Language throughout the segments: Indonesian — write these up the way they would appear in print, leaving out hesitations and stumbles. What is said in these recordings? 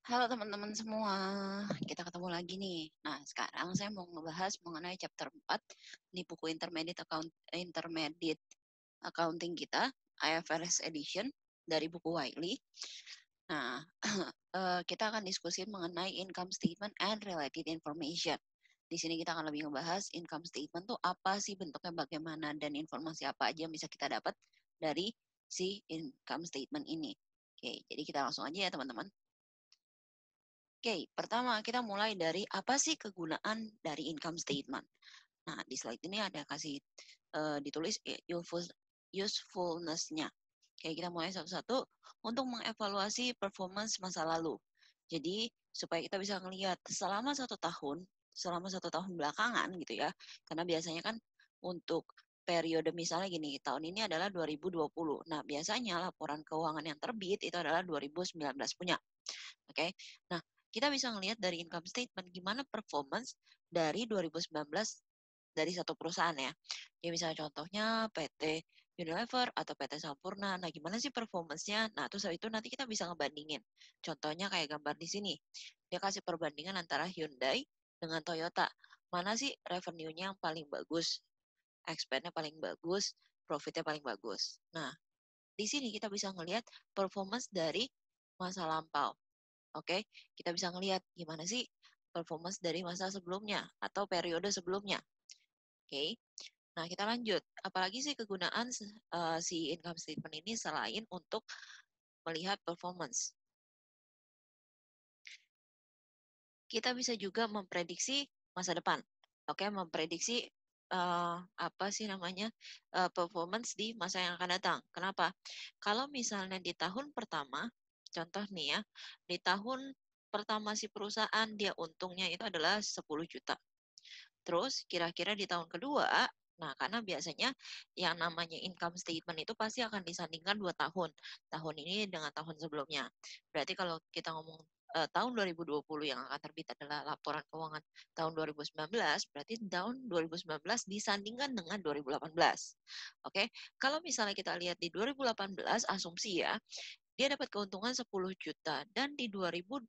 Halo teman-teman semua, kita ketemu lagi nih. Nah, sekarang saya mau ngebahas mengenai chapter 4 di buku Intermediate Accounting kita, IFRS Edition dari buku Wiley. Nah, kita akan diskusi mengenai income statement and related information. Di sini kita akan lebih ngebahas income statement tuh apa sih, bentuknya bagaimana, dan informasi apa aja yang bisa kita dapat dari si income statement ini. Oke, jadi kita langsung aja ya teman-teman. Oke, pertama kita mulai dari apa sih kegunaan dari income statement. Nah, di slide ini ada kasih ditulis usefulness-nya. Oke, kita mulai satu-satu untuk mengevaluasi performance masa lalu. Jadi, supaya kita bisa melihat selama satu tahun belakangan gitu ya. Karena biasanya kan untuk periode misalnya gini, tahun ini adalah 2020. Nah, biasanya laporan keuangan yang terbit itu adalah 2019 punya. Oke. Nah, kita bisa melihat dari income statement gimana performance dari 2019 dari satu perusahaan ya. Ya misalnya contohnya PT Unilever atau PT Sampurna. Nah, gimana sih performance-nya? Nah, terus itu nanti kita bisa ngebandingin. Contohnya kayak gambar di sini. Dia kasih perbandingan antara Hyundai dengan Toyota. Mana sih revenue-nya yang paling bagus, expense-nya paling bagus, profit-nya paling bagus. Nah, di sini kita bisa ngelihat performance dari masa lampau. Oke, kita bisa ngelihat gimana sih performance dari masa sebelumnya atau periode sebelumnya. Oke, nah kita lanjut. Apalagi sih kegunaan si income statement ini selain untuk melihat performance. Kita bisa juga memprediksi masa depan. Oke, memprediksi apa sih namanya performance di masa yang akan datang. Kenapa? Kalau misalnya di tahun pertama, contoh nih ya, di tahun pertama si perusahaan dia untungnya itu adalah 10 juta. Terus kira-kira di tahun kedua, nah karena biasanya yang namanya income statement itu pasti akan disandingkan 2 tahun. Tahun ini dengan tahun sebelumnya. Berarti kalau kita ngomong tahun 2020 yang akan terbit adalah laporan keuangan tahun 2019, berarti tahun 2019 disandingkan dengan 2018. Oke, kalau misalnya kita lihat di 2018, asumsi ya, dia dapat keuntungan 10 juta dan di 2019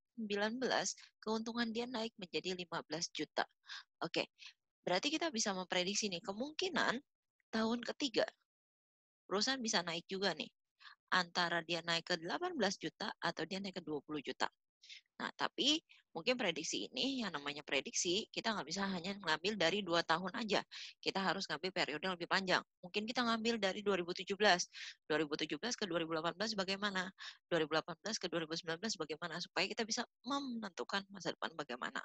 keuntungan dia naik menjadi 15 juta. Oke, berarti kita bisa memprediksi nih, kemungkinan tahun ketiga perusahaan bisa naik juga nih. Antara dia naik ke 18 juta atau dia naik ke 20 juta. Nah, tapi mungkin prediksi ini, yang namanya prediksi, kita nggak bisa hanya ngambil dari 2 tahun aja. Kita harus ngambil periode yang lebih panjang. Mungkin kita ngambil dari 2017. 2017 ke 2018 bagaimana? 2018 ke 2019 bagaimana? Supaya kita bisa menentukan masa depan bagaimana.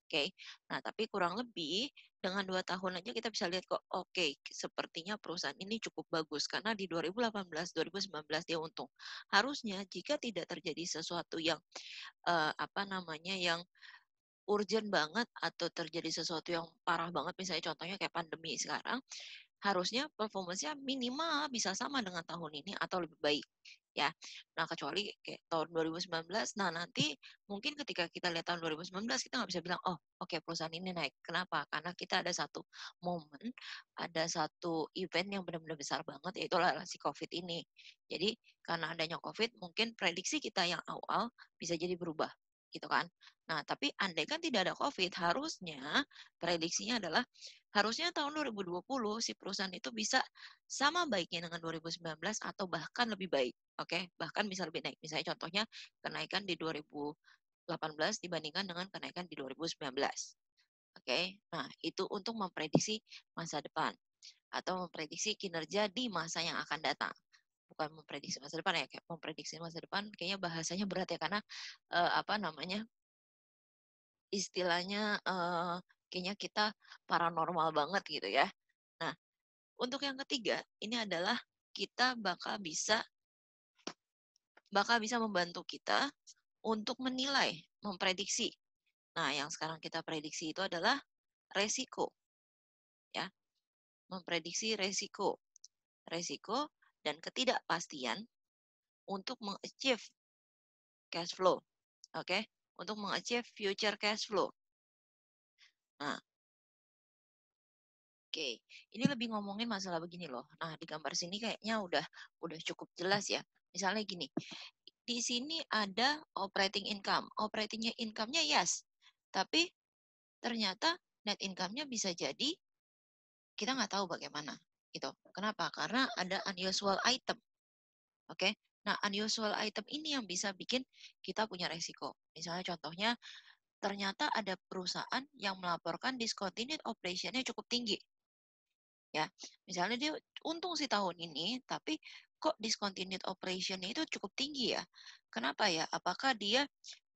Oke, nah tapi kurang lebih dengan 2 tahun aja kita bisa lihat kok, oke, sepertinya perusahaan ini cukup bagus karena di 2018, 2019 dia untung. Harusnya jika tidak terjadi sesuatu yang apa namanya yang urgent banget atau terjadi sesuatu yang parah banget, misalnya contohnya kayak pandemi sekarang, harusnya performance-nya minimal bisa sama dengan tahun ini atau lebih baik ya. Nah, kecuali kayak tahun 2019, nah nanti mungkin ketika kita lihat tahun 2019 kita nggak bisa bilang, oh oke perusahaan ini naik. Kenapa? Karena kita ada satu momen, ada satu event yang benar-benar besar banget, yaitu adalah si COVID ini. Jadi karena adanya COVID, mungkin prediksi kita yang awal bisa jadi berubah gitu kan. Nah, tapi andai kan tidak ada COVID, harusnya prediksinya adalah harusnya tahun 2020 si perusahaan itu bisa sama baiknya dengan 2019 atau bahkan lebih baik. Oke, bahkan bisa lebih naik. Misalnya contohnya kenaikan di 2018 dibandingkan dengan kenaikan di 2019. Oke, nah itu untuk memprediksi masa depan atau memprediksi kinerja di masa yang akan datang. Bukan memprediksi masa depan ya, kayak memprediksi masa depan kayaknya bahasanya berat ya karena apa namanya istilahnya kayaknya kita paranormal banget gitu ya. Nah, untuk yang ketiga, ini adalah kita bakal bisa membantu kita untuk menilai, memprediksi. Nah, yang sekarang kita prediksi itu adalah resiko, ya, memprediksi resiko dan ketidakpastian untuk mengachieve cash flow, oke, untuk mengachieve future cash flow. Nah, oke, ini lebih ngomongin masalah begini loh. Nah, di gambar sini kayaknya udah cukup jelas ya. Misalnya gini, di sini ada operating income. Operating income-nya yes, tapi ternyata net income-nya bisa jadi kita nggak tahu bagaimana gitu. Kenapa? Karena ada unusual item. Oke. Nah, unusual item ini yang bisa bikin kita punya resiko. Misalnya contohnya ternyata ada perusahaan yang melaporkan discontinued operation-nya cukup tinggi. Ya, misalnya dia untung sih tahun ini, tapi kok discontinued operation-nya itu cukup tinggi ya? Kenapa ya? Apakah dia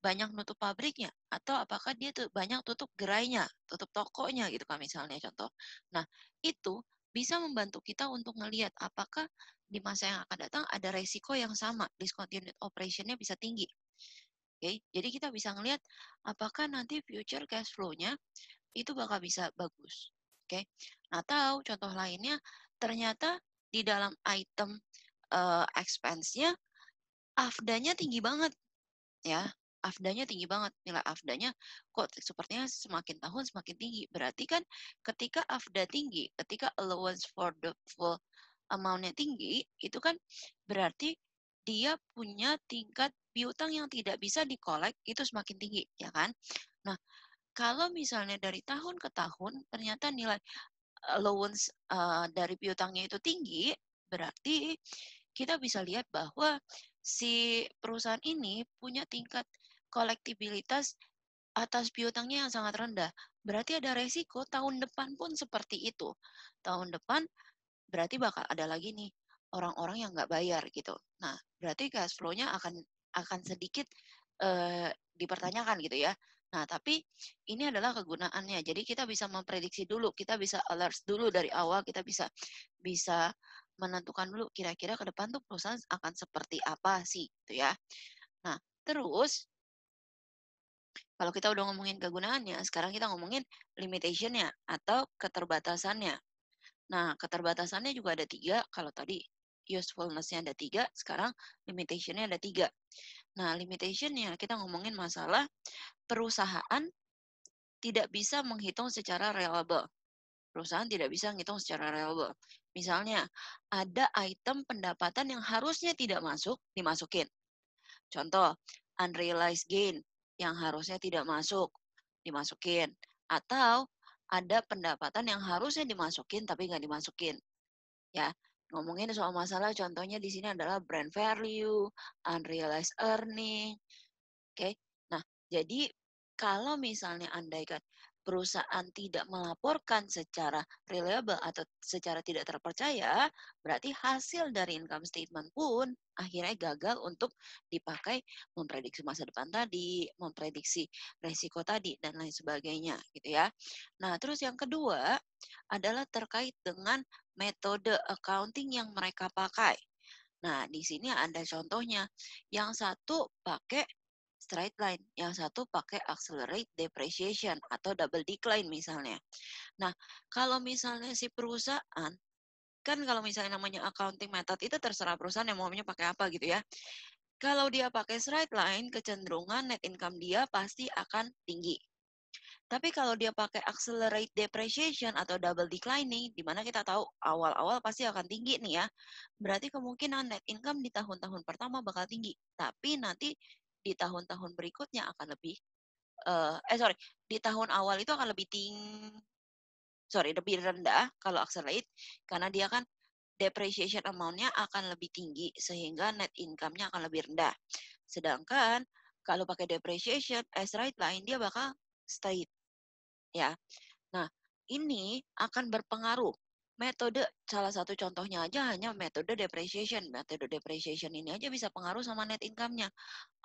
banyak nutup pabriknya atau apakah dia tuh banyak tutup gerainya, tutup tokonya gitu kan misalnya contoh. Nah, itu bisa membantu kita untuk ngelihat apakah di masa yang akan datang ada resiko yang sama, discontinued operation-nya bisa tinggi. Oke, jadi kita bisa ngelihat apakah nanti future cash flow-nya itu bakal bisa bagus. Oke. Nah, tahu contoh lainnya ternyata di dalam item expense-nya AFDA-nya tinggi banget ya. AFDA-nya tinggi banget. Nilai AFDA-nya kok sepertinya semakin tahun semakin tinggi. Berarti kan ketika AFDA tinggi, ketika allowance for the full amount-nya tinggi, itu kan berarti dia punya tingkat piutang yang tidak bisa dikolek itu semakin tinggi, ya kan? Nah, kalau misalnya dari tahun ke tahun ternyata nilai allowance dari piutangnya itu tinggi, berarti kita bisa lihat bahwa si perusahaan ini punya tingkat kolektibilitas atas piutangnya yang sangat rendah. Berarti ada resiko tahun depan pun seperti itu. Tahun depan berarti bakal ada lagi nih orang-orang yang nggak bayar gitu. Nah, berarti cash flow-nya akan sedikit dipertanyakan gitu ya. Nah, tapi ini adalah kegunaannya. Jadi kita bisa memprediksi dulu, kita bisa alert dulu dari awal, kita bisa bisa menentukan dulu kira-kira ke depan tuh perusahaan akan seperti apa sih gitu ya. Nah, terus kalau kita udah ngomongin kegunaannya, sekarang kita ngomongin limitation-nya atau keterbatasannya. Nah, keterbatasannya juga ada tiga. Kalau tadi usefulness-nya ada tiga, sekarang limitation-nya ada tiga. Nah, limitation-nya kita ngomongin masalah perusahaan tidak bisa menghitung secara reliable. Perusahaan tidak bisa menghitung secara reliable. Misalnya, ada item pendapatan yang harusnya tidak masuk, dimasukin. Contoh, unrealized gain yang harusnya tidak masuk, dimasukin. Atau ada pendapatan yang harusnya dimasukin tapi nggak dimasukin. Ya, ngomongin soal masalah contohnya di sini adalah brand value, unrealized earning. Oke. Nah, jadi kalau misalnya andaikan perusahaan tidak melaporkan secara reliable atau secara tidak terpercaya, berarti hasil dari income statement pun akhirnya gagal untuk dipakai memprediksi masa depan tadi, memprediksi resiko tadi dan lain sebagainya gitu ya. Nah, terus yang kedua adalah terkait dengan metode accounting yang mereka pakai. Nah, di sini ada contohnya. Yang satu pakai straight line, yang satu pakai accelerate depreciation atau double decline misalnya. Nah, kalau misalnya si perusahaan, kan kalau misalnya namanya accounting method itu terserah perusahaan yang maunya pakai apa gitu ya. Kalau dia pakai straight line, kecenderungan net income dia pasti akan tinggi. Tapi kalau dia pakai accelerate depreciation atau double declining, di mana kita tahu awal-awal pasti akan tinggi nih ya. Berarti kemungkinan net income di tahun-tahun pertama bakal tinggi. Tapi nanti di tahun-tahun berikutnya akan lebih, sorry, di tahun awal itu akan lebih rendah kalau accelerate, karena dia kan depreciation amount-nya akan lebih tinggi, sehingga net income-nya akan lebih rendah. Sedangkan kalau pakai depreciation, straight line, dia bakal straight ya. Nah, ini akan berpengaruh. Metode salah satu contohnya aja hanya metode depreciation. Metode depreciation ini aja bisa pengaruh sama net income-nya.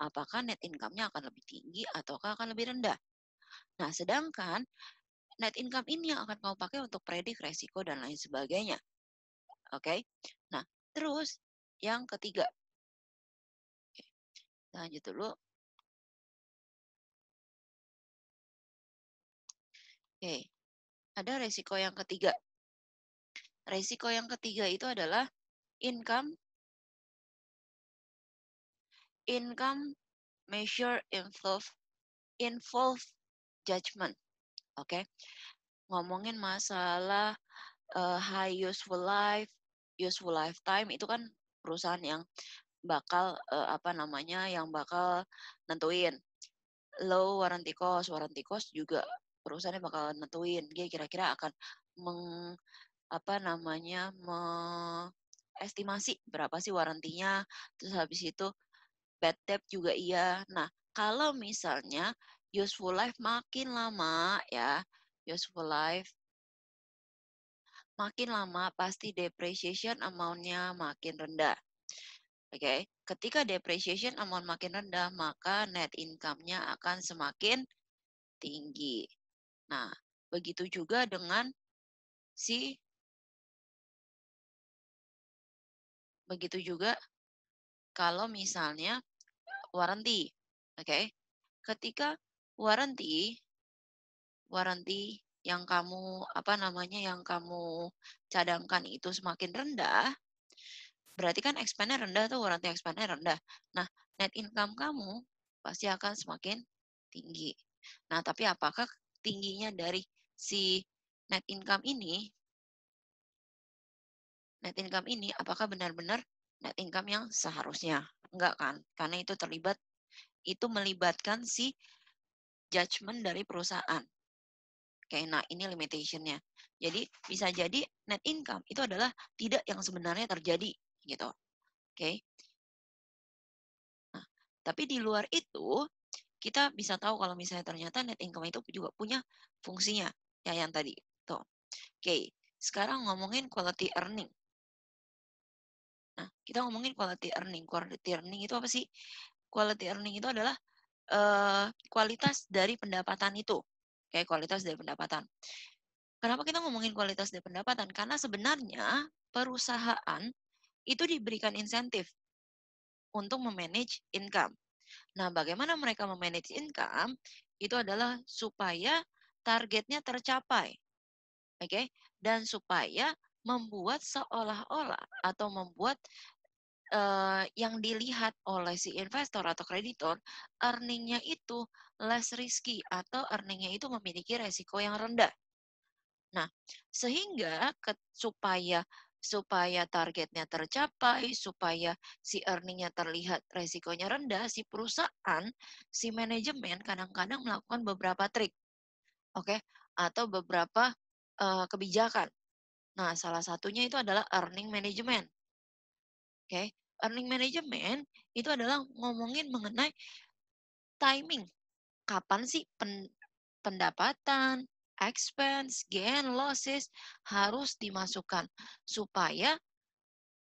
Apakah net income-nya akan lebih tinggi ataukah akan lebih rendah. Nah, sedangkan net income ini yang akan kamu pakai untuk predik resiko dan lain sebagainya. Oke. Nah, terus yang ketiga. Oke, lanjut dulu. Oke, ada resiko yang ketiga. Resiko yang ketiga itu adalah income income measure involve judgment. Oke. Ngomongin masalah high useful lifetime itu kan perusahaan yang bakal apa namanya, yang bakal nentuin. Low warranty cost juga perusahaannya bakal nentuin dia kira-kira akan meng apa namanya, estimasi berapa sih warantinya, terus habis itu bad debt juga iya. Nah, kalau misalnya useful life makin lama ya, useful life makin lama pasti depreciation amount-nya makin rendah. Oke, ketika depreciation amount makin rendah, maka net income-nya akan semakin tinggi. Nah, begitu juga dengan si begitu juga kalau misalnya warranty. Oke. Ketika warranty warranty yang kamu apa namanya yang kamu cadangkan itu semakin rendah, berarti kan expense-nya rendah tuh, warranty expense-nya rendah. Nah, net income kamu pasti akan semakin tinggi. Nah, tapi apakah tingginya dari si net income ini apakah benar-benar net income yang seharusnya? Enggak kan? Karena itu melibatkan si judgment dari perusahaan. Oke, nah ini limitation-nya. Jadi bisa jadi net income itu adalah tidak yang sebenarnya terjadi gitu. Oke. Nah, tapi di luar itu kita bisa tahu kalau misalnya ternyata net income itu juga punya fungsinya ya yang tadi. Tuh. Oke, sekarang ngomongin quality earning. Nah, kita ngomongin quality earning. Quality earning itu apa sih? Quality earning itu adalah kualitas dari pendapatan itu. Oke, kualitas dari pendapatan. Kenapa kita ngomongin kualitas dari pendapatan? Karena sebenarnya perusahaan itu diberikan insentif untuk memanage income. Nah, bagaimana mereka memanage income? Itu adalah supaya targetnya tercapai, oke? Okay? Dan supaya membuat seolah-olah atau membuat yang dilihat oleh si investor atau kreditor, earningnya itu less risky atau earningnya itu memiliki resiko yang rendah. Nah, sehingga supaya supaya targetnya tercapai, supaya si earningnya terlihat resikonya rendah, si perusahaan, si manajemen kadang-kadang melakukan beberapa trik, oke, atau beberapa kebijakan. Nah, salah satunya itu adalah earning management, oke. Earning management itu adalah ngomongin mengenai timing. Kapan sih pendapatan, expense, gain, losses harus dimasukkan supaya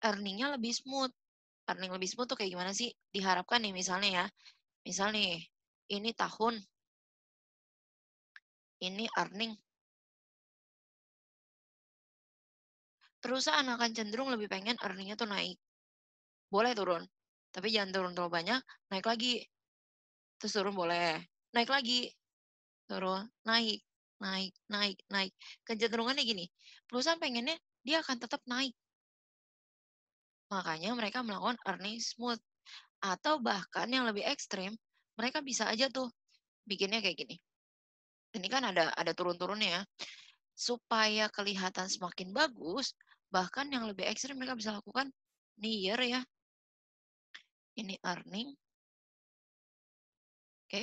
earningnya lebih smooth. Earning lebih smooth tuh kayak gimana sih? Diharapkan nih misalnya ya, misal nih ini tahun ini earning perusahaan akan cenderung lebih pengen earningnya tuh naik. Boleh turun, tapi jangan turun terlalu banyak, naik lagi. Terus turun boleh, naik lagi, turun, naik, naik, naik, naik. Kecenderungannya gini, perusahaan pengennya dia akan tetap naik. Makanya mereka melakukan earning smooth. Atau bahkan yang lebih ekstrim, mereka bisa aja tuh bikinnya kayak gini. Ini kan ada turun-turunnya ya. Supaya kelihatan semakin bagus, bahkan yang lebih ekstrim mereka bisa lakukan nih year ya. Ini earning, oke.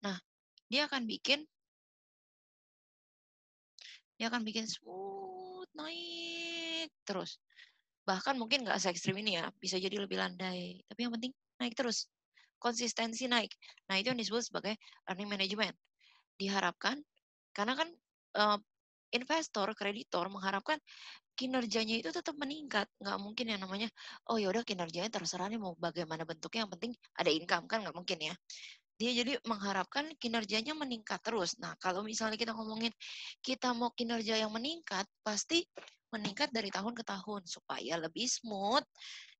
Nah, dia akan bikin smooth naik terus. Bahkan mungkin nggak se-ekstrim ini ya, bisa jadi lebih landai. Tapi yang penting naik terus. Konsistensi naik. Nah, itu yang disebut sebagai earning management. Diharapkan, karena kan eh, investor, kreditor mengharapkan kinerjanya itu tetap meningkat. Nggak mungkin yang namanya, oh ya udah kinerjanya terserah nih mau bagaimana bentuknya, yang penting ada income. Kan nggak mungkin ya. Dia jadi mengharapkan kinerjanya meningkat terus. Nah, kalau misalnya kita ngomongin kita mau kinerja yang meningkat, pasti meningkat dari tahun ke tahun supaya lebih smooth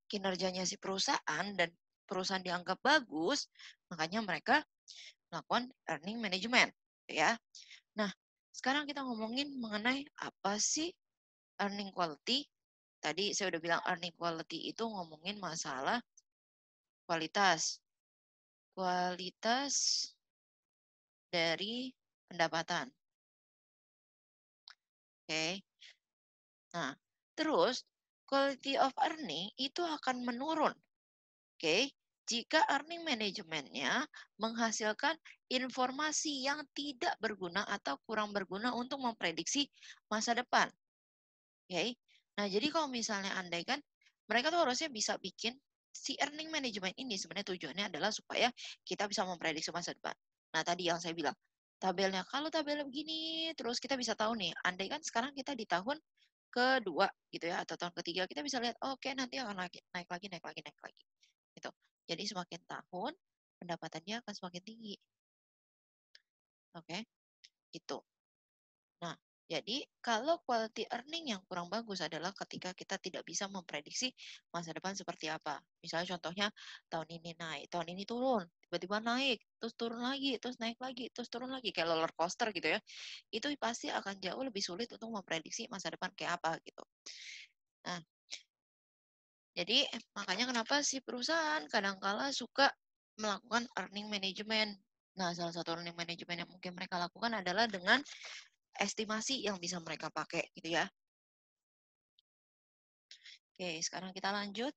kinerjanya si perusahaan dan perusahaan dianggap bagus, makanya mereka melakukan earning management, ya. Nah, sekarang kita ngomongin mengenai apa sih earning quality. Tadi saya udah bilang earning quality itu ngomongin masalah kualitas. Kualitas dari pendapatan. Oke. Nah, terus quality of earning itu akan menurun Oke, jika earning manajemennya menghasilkan informasi yang tidak berguna atau kurang berguna untuk memprediksi masa depan. Oke. Nah, jadi kalau misalnya andai kan mereka tuh harusnya bisa bikin si earning management ini sebenarnya tujuannya adalah supaya kita bisa memprediksi masa depan. Nah, tadi yang saya bilang, tabelnya kalau tabelnya begini, terus kita bisa tahu nih, andai kan sekarang kita di tahun kedua gitu ya, atau tahun ketiga, kita bisa lihat, oke nanti akan naik, naik lagi, naik lagi, naik lagi. Gitu. Jadi semakin tahun, pendapatannya akan semakin tinggi. Oke, itu. Nah, jadi kalau quality earning yang kurang bagus adalah ketika kita tidak bisa memprediksi masa depan seperti apa. Misalnya contohnya tahun ini naik, tahun ini turun, tiba-tiba naik, terus turun lagi, terus naik lagi, terus turun lagi kayak roller coaster gitu ya. Itu pasti akan jauh lebih sulit untuk memprediksi masa depan kayak apa gitu. Nah, jadi makanya kenapa sih perusahaan kadangkala suka melakukan earning management. Nah, salah satu earning management yang mungkin mereka lakukan adalah dengan estimasi yang bisa mereka pakai gitu ya. Oke, sekarang kita lanjut.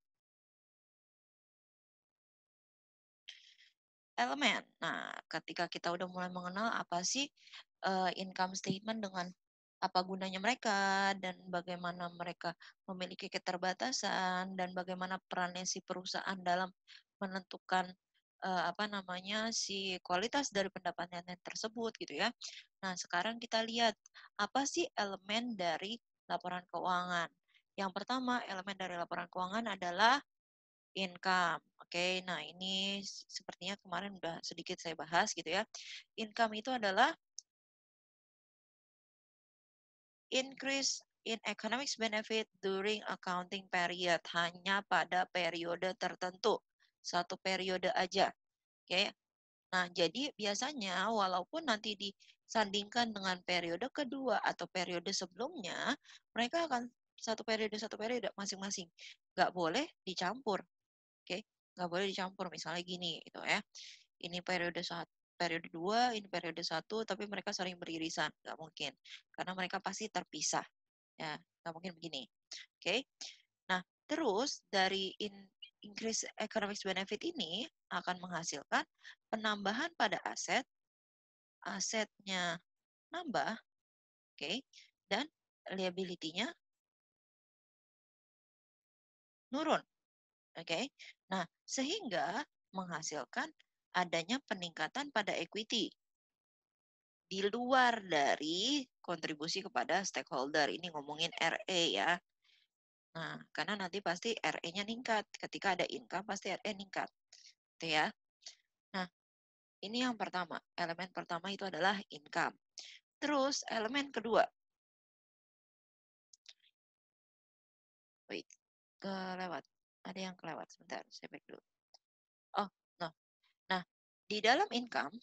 Elemen. Nah, ketika kita udah mulai mengenal apa sih income statement dengan apa gunanya mereka dan bagaimana mereka memiliki keterbatasan dan bagaimana perannya si perusahaan dalam menentukan apa namanya si kualitas dari pendapatan tersebut gitu ya. Nah, sekarang kita lihat apa sih elemen dari laporan keuangan. Yang pertama, elemen dari laporan keuangan adalah income. Oke, nah ini sepertinya kemarin udah sedikit saya bahas gitu ya. Income itu adalah increase in economic benefit during accounting period, hanya pada periode tertentu. Satu periode aja. Oke. Nah, jadi biasanya walaupun nanti disandingkan dengan periode kedua atau periode sebelumnya, mereka akan satu periode masing-masing. Nggak boleh dicampur. Oke, nggak boleh dicampur. Misalnya gini, gitu ya. Ini periode satu, periode dua, ini periode satu, tapi mereka sering beririsan. Nggak mungkin. Karena mereka pasti terpisah. Ya, nggak mungkin begini. Oke. Nah, terus dari increase economic benefit ini akan menghasilkan penambahan pada aset, asetnya nambah, oke, dan liability-nya nurun. Oke. Nah, sehingga menghasilkan adanya peningkatan pada equity di luar dari kontribusi kepada stakeholder. Ini ngomongin RE ya. Nah, karena nanti pasti RE-nya meningkat. Ketika ada income, pasti RE meningkat. Itu ya. Nah, ini yang pertama. Elemen pertama itu adalah income. Terus, elemen kedua. Wait, kelewat. Ada yang kelewat. Sebentar, saya back dulu. Oh, no. Nah, di dalam income,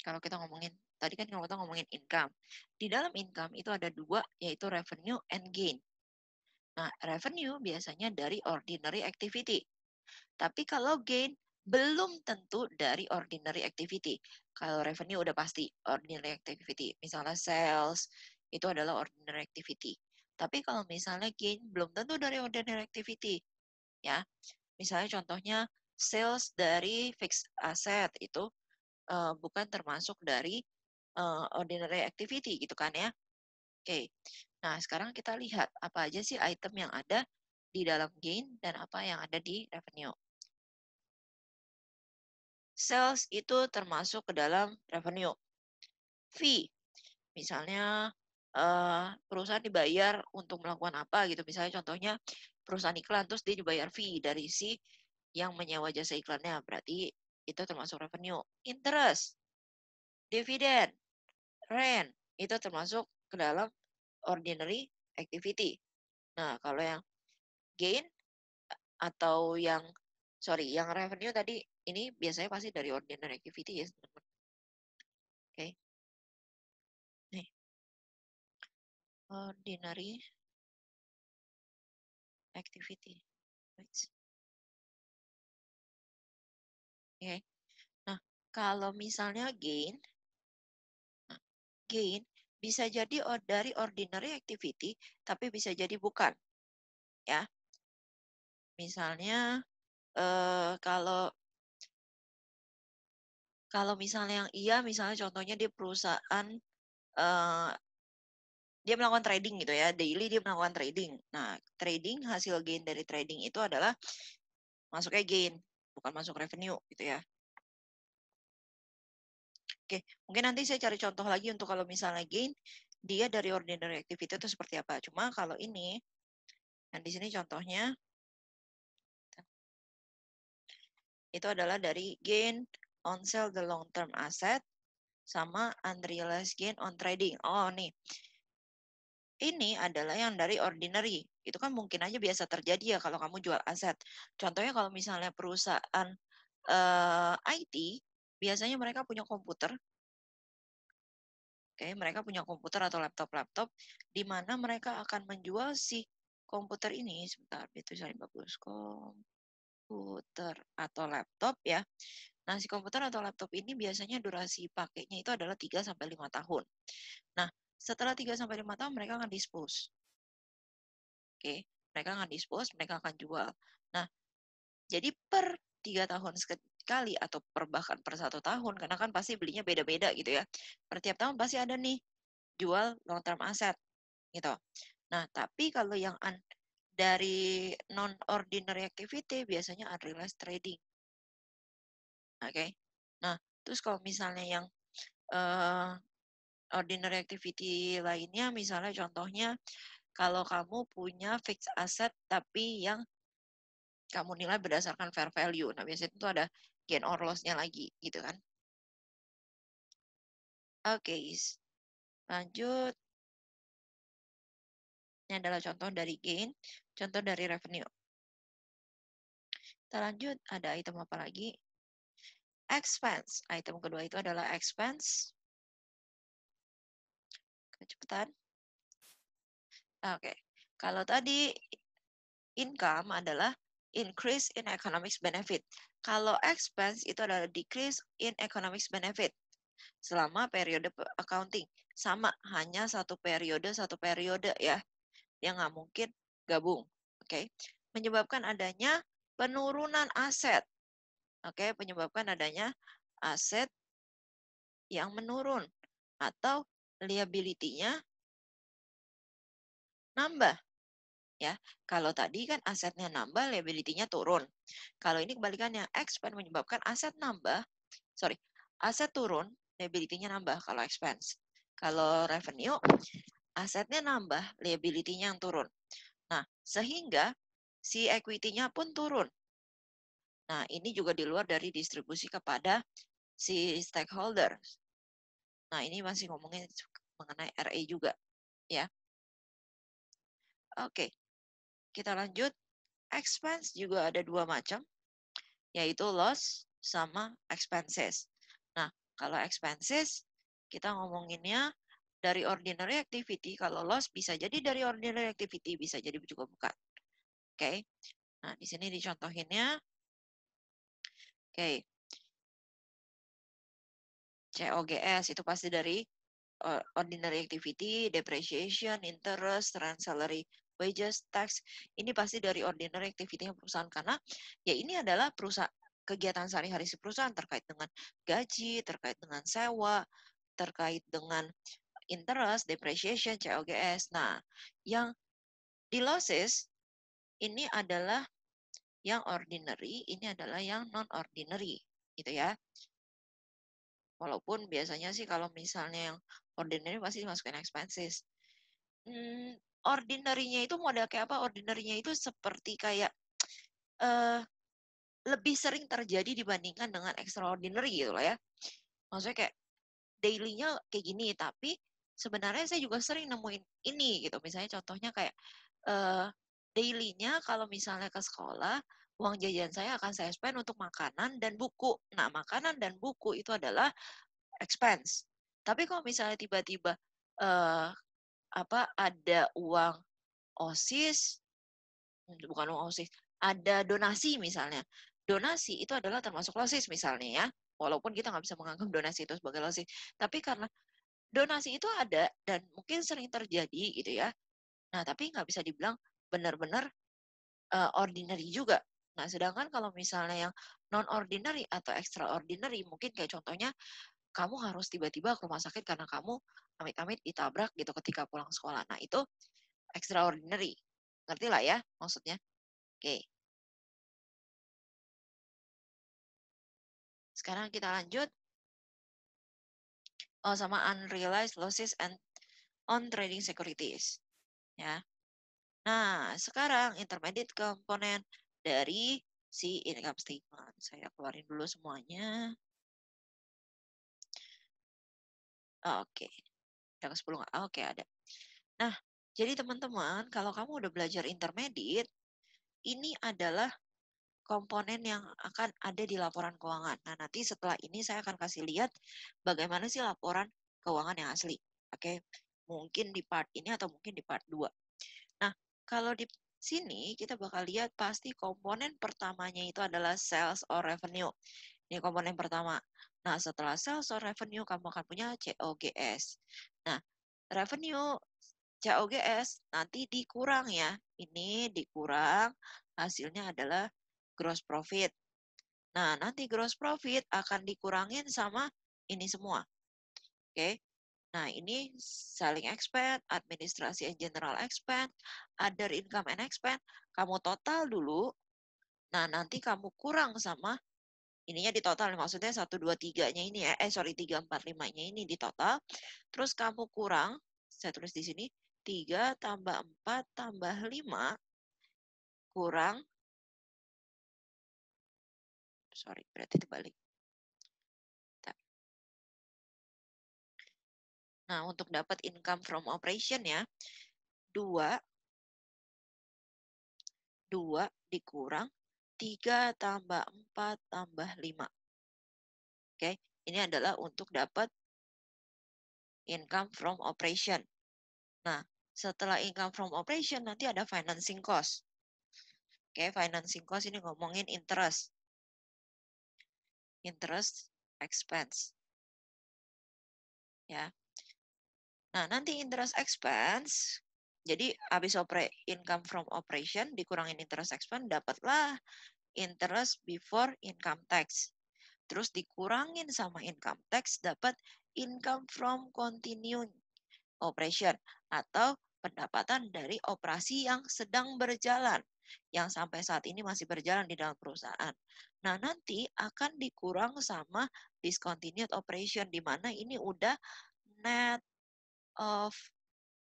kalau kita ngomongin, tadi kan kalau kita ngomongin income. Di dalam income itu ada dua, yaitu revenue and gain. Nah, revenue biasanya dari ordinary activity. Tapi kalau gain, belum tentu dari ordinary activity. Kalau revenue udah pasti ordinary activity. Misalnya sales, itu adalah ordinary activity. Tapi kalau misalnya gain, belum tentu dari ordinary activity. Ya, misalnya contohnya sales dari fixed asset itu bukan termasuk dari ordinary activity gitu kan ya. Oke. Nah, sekarang kita lihat apa aja sih item yang ada di dalam gain dan apa yang ada di revenue. Sales itu termasuk ke dalam revenue. Fee, misalnya perusahaan dibayar untuk melakukan apa gitu. Misalnya contohnya perusahaan iklan terus dia dibayar fee dari si yang menyewa jasa iklannya. Berarti itu termasuk revenue. Interest, dividen, rent, itu termasuk ke dalam ordinary activity. Nah, kalau yang gain atau yang yang revenue tadi ini biasanya pasti dari ordinary activity ya, teman-teman. Oke. Nih, ordinary activity. Wait. Oke. Nah, kalau misalnya gain, nah, gain bisa jadi dari ordinary activity, tapi bisa jadi bukan, ya. Misalnya kalau misalnya yang iya, misalnya contohnya dia perusahaan, eee, dia melakukan trading gitu ya, daily dia melakukan trading. Nah, trading, hasil gain dari trading itu adalah masuknya gain, bukan masuk revenue gitu ya. Oke, mungkin nanti saya cari contoh lagi untuk kalau misalnya gain, dia dari ordinary activity itu seperti apa. Cuma kalau ini, yang di sini contohnya, itu adalah dari gain on sell the long term asset, sama unrealized gain on trading. Oh, nih. Ini adalah yang dari ordinary. Itu kan mungkin aja biasa terjadi ya kalau kamu jual aset. Contohnya kalau misalnya perusahaan IT, biasanya mereka punya komputer. Oke, mereka punya komputer atau laptop-laptop di mana mereka akan menjual si komputer ini. Sebentar, itu saya bagus. Komputer atau laptop ya. Nah, si komputer atau laptop ini biasanya durasi pakainya itu adalah 3 sampai 5 tahun. Nah, setelah 3 sampai 5 tahun mereka akan dispose. Oke, mereka akan dispose, mereka akan jual. Nah, jadi per 3 tahun sekali atau bahkan per 1 tahun, karena kan pasti belinya beda-beda gitu ya. Per tiap tahun pasti ada nih jual long term asset gitu. Nah, tapi kalau yang dari non ordinary activity biasanya unrealized trading. Oke. Nah, terus kalau misalnya yang uh, ordinary activity lainnya, misalnya contohnya kalau kamu punya fixed asset tapi yang kamu nilai berdasarkan fair value. Nah, biasanya itu ada gain or loss-nya lagi, gitu kan. Oke, lanjut. Ini adalah contoh dari gain, contoh dari revenue. Kita lanjut, ada item apa lagi? Expense. Item kedua itu adalah expense. Kecepatan. Oke. Kalau tadi income adalah increase in economics benefit. Kalau expense itu adalah decrease in economics benefit selama periode accounting. Sama, hanya satu periode ya. Dia nggak mungkin gabung. Oke. Menyebabkan adanya penurunan aset. Oke, penyebabkan adanya aset yang menurun atau liability-nya nambah. Ya, kalau tadi kan asetnya nambah, liability-nya turun. Kalau ini kebalikannya, expand menyebabkan aset nambah, aset turun, liability-nya nambah kalau expense. Kalau revenue, asetnya nambah, liability-nya yang turun. Nah, sehingga si equity-nya pun turun. Nah, ini juga di luar dari distribusi kepada si stakeholder. Nah, ini masih ngomongin mengenai RA juga, ya. Oke, kita lanjut. Expense juga ada dua macam, yaitu loss sama expenses. Nah, kalau expenses, kita ngomonginnya dari ordinary activity. Kalau loss bisa jadi dari ordinary activity, bisa jadi juga bukan. Oke. Nah, di sini dicontohinnya. Oke. COGS itu pasti dari ordinary activity, depreciation, interest, rent, salary, wages, tax. Ini pasti dari ordinary activity perusahaan karena ya ini adalah perusahaan kegiatan sehari-hari si perusahaan terkait dengan gaji, terkait dengan sewa, terkait dengan interest, depreciation, COGS. Nah, yang di losses ini adalah yang ordinary, ini adalah yang non ordinary, gitu ya. Walaupun biasanya sih kalau misalnya yang ordinary pasti dimasukin expenses. Ordinary-nya itu model kayak apa? Ordinary-nya itu seperti kayak eh lebih sering terjadi dibandingkan dengan extraordinary gitu lah ya. Maksudnya kayak daily-nya kayak gini, tapi sebenarnya saya juga sering nemuin ini gitu. Misalnya contohnya kayak eh daily-nya kalau misalnya ke sekolah, uang jajan saya akan saya spend untuk makanan dan buku. Nah, makanan dan buku itu adalah expense. Tapi kalau misalnya tiba-tiba eh ada uang OSIS, bukan uang OSIS, ada donasi misalnya. Donasi itu adalah termasuk LOSIS misalnya ya. Walaupun kita nggak bisa menganggap donasi itu sebagai LOSIS. Tapi karena donasi itu ada dan mungkin sering terjadi gitu ya. Nah, tapi nggak bisa dibilang benar-benar ordinary juga. Nah, sedangkan kalau misalnya yang non-ordinary atau extraordinary, mungkin kayak contohnya kamu harus tiba-tiba ke rumah sakit karena kamu amit-amit ditabrak gitu ketika pulang sekolah. Nah, itu extraordinary. Ngerti lah ya maksudnya? Oke, sekarang kita lanjut. Oh, sama unrealized losses and on trading securities. Ya. Nah, sekarang intermediate komponen dari si income statement. Saya keluarin dulu semuanya. Oke, ada ke 10 nggak? Oke, ada. Nah, jadi teman-teman, kalau kamu udah belajar intermediate, ini adalah komponen yang akan ada di laporan keuangan. Nah, nanti setelah ini saya akan kasih lihat bagaimana sih laporan keuangan yang asli. Oke, mungkin di part ini atau mungkin di part 2. Nah, kalau di sini kita bakal lihat pasti komponen pertamanya itu adalah sales or revenue. Ini komponen pertama. Nah, setelah sales or revenue, kamu akan punya COGS. Nah, revenue COGS nanti dikurang ya. Ini dikurang, hasilnya adalah gross profit. Nah, nanti gross profit akan dikurangin sama ini semua. Oke. Nah, ini selling expense, administrasi and general expense, other income and expense. Kamu total dulu. Nah, nanti kamu kurang sama ininya di total, maksudnya 1, 2, 3-nya ini ya. Sorry, 3, 4, 5-nya ini di total. Terus kamu kurang, saya tulis di sini, 3 tambah 4 tambah 5 kurang, sorry, berarti dibalik. Nah, untuk dapat income from operation ya, 2 dikurang 3 tambah 4 tambah 5. Oke, ini adalah untuk dapat income from operation. Nah, setelah income from operation nanti ada financing cost. Oke, financing cost ini ngomongin interest. Interest expense. Ya. Nah, nanti interest expense, jadi habis income from operation dikurangin interest expense, dapatlah interest before income tax. Terus dikurangin sama income tax, dapat income from continuing operation atau pendapatan dari operasi yang sedang berjalan, yang sampai saat ini masih berjalan di dalam perusahaan. Nah, nanti akan dikurang sama discontinued operation, di mana ini udah net of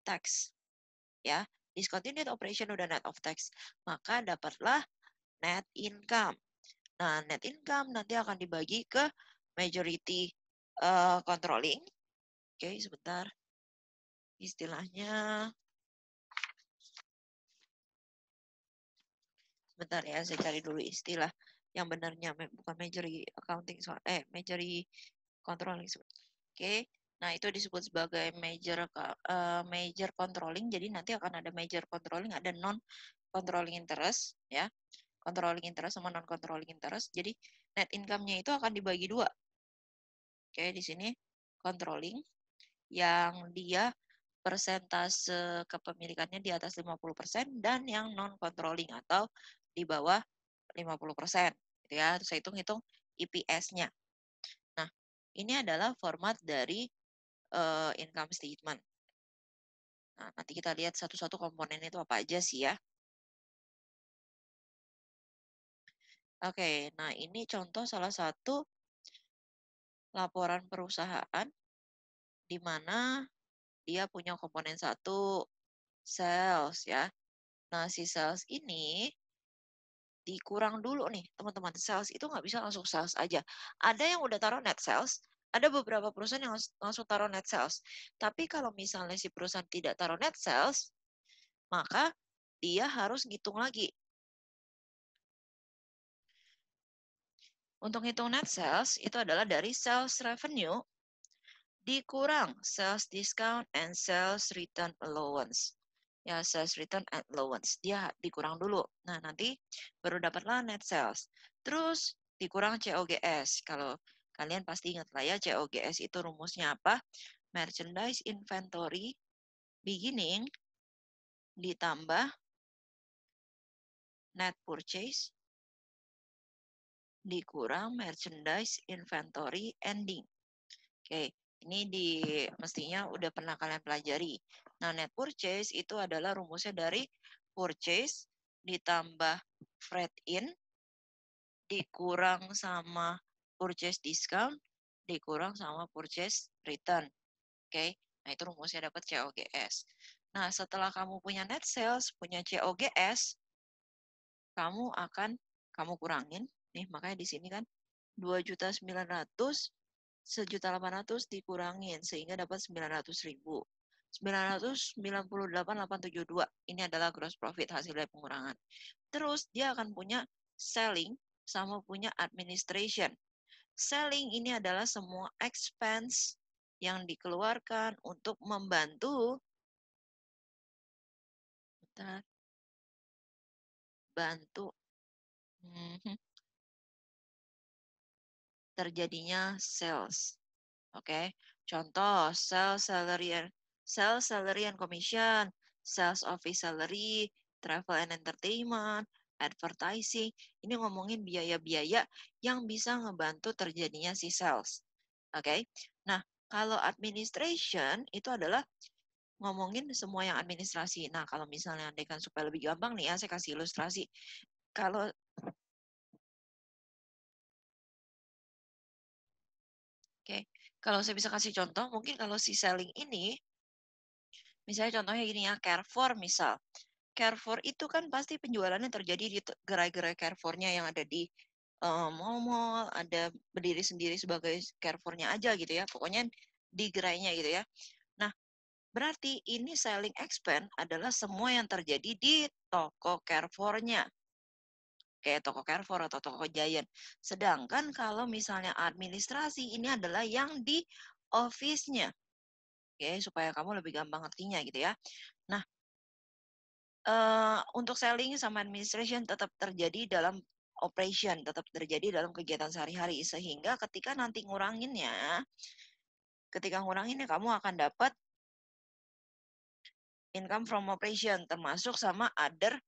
tax. Ya, discontinued operation udah net of tax. Maka dapatlah net income. Nah, net income nanti akan dibagi ke majority controlling. Oke, sebentar. Istilahnya, sebentar ya, saya cari dulu istilah yang benarnya, bukan majority accounting, majority controlling. Oke, nah itu disebut sebagai major controlling. Jadi nanti akan ada major controlling, ada non controlling interest, ya. Controlling interest sama non controlling interest. Jadi net income-nya itu akan dibagi dua. Oke, di sini controlling yang dia persentase kepemilikannya di atas 50% dan yang non controlling atau di bawah 50%. Gitu ya. Saya hitung-hitung EPS-nya. Nah, ini adalah format dari income statement. Nah, nanti kita lihat satu-satu komponen itu apa aja sih ya. Oke, nah ini contoh salah satu laporan perusahaan di mana dia punya komponen satu, sales ya. Nah, si sales ini dikurang dulu nih, teman-teman. Sales itu nggak bisa langsung sales aja. Ada yang udah taruh net sales, ada beberapa perusahaan yang langsung taruh net sales. Tapi kalau misalnya si perusahaan tidak taruh net sales, maka dia harus ngitung lagi. Untuk ngitung net sales, itu adalah dari sales revenue dikurang sales discount and sales return allowance. Ya, sales return and allowance. Dia dikurang dulu. Nah, nanti baru dapatlah net sales. Terus dikurang COGS. Kalau kalian pasti ingat lah ya, COGS itu rumusnya apa? Merchandise inventory beginning ditambah net purchase dikurang merchandise inventory ending. Oke, ini mestinya udah pernah kalian pelajari. Nah, net purchase itu adalah rumusnya dari purchase ditambah freight in dikurang sama purchase discount dikurang sama purchase return. Oke, nah itu rumusnya dapat COGS. Nah, setelah kamu punya net sales, punya COGS, kamu kurangin nih, makanya di sini kan 2.900.000 1.800.000 dikurangin sehingga dapat 900.000. 998.872 ini adalah gross profit hasil dari pengurangan. Terus dia akan punya selling sama punya administration. Selling ini adalah semua expense yang dikeluarkan untuk membantu terjadinya sales. Oke, contoh sales salary and commission, sales office salary, travel and entertainment, advertising. Ini ngomongin biaya-biaya yang bisa ngebantu terjadinya si sales. Oke, nah kalau administration itu adalah ngomongin semua yang administrasi. Nah kalau misalnya andaikan supaya lebih gampang nih ya, saya kasih ilustrasi. Kalau Oke, kalau saya bisa kasih contoh, mungkin kalau si selling ini, misalnya contohnya gini ya, Carrefour misal. Carrefour itu kan pasti penjualannya terjadi di gerai-gerai Carrefour-nya yang ada di mall-mall, ada berdiri sendiri sebagai Carrefour-nya aja gitu ya. Pokoknya di gerainya gitu ya. Nah, berarti ini selling expense adalah semua yang terjadi di toko Carrefour-nya. Kayak toko Carrefour atau toko Giant. Sedangkan kalau misalnya administrasi ini adalah yang di office-nya. Oke, supaya kamu lebih gampang ngertinya gitu ya. Nah, untuk selling sama administration tetap terjadi dalam operation, tetap terjadi dalam kegiatan sehari-hari. Sehingga ketika nguranginnya kamu akan dapat income from operation, termasuk sama other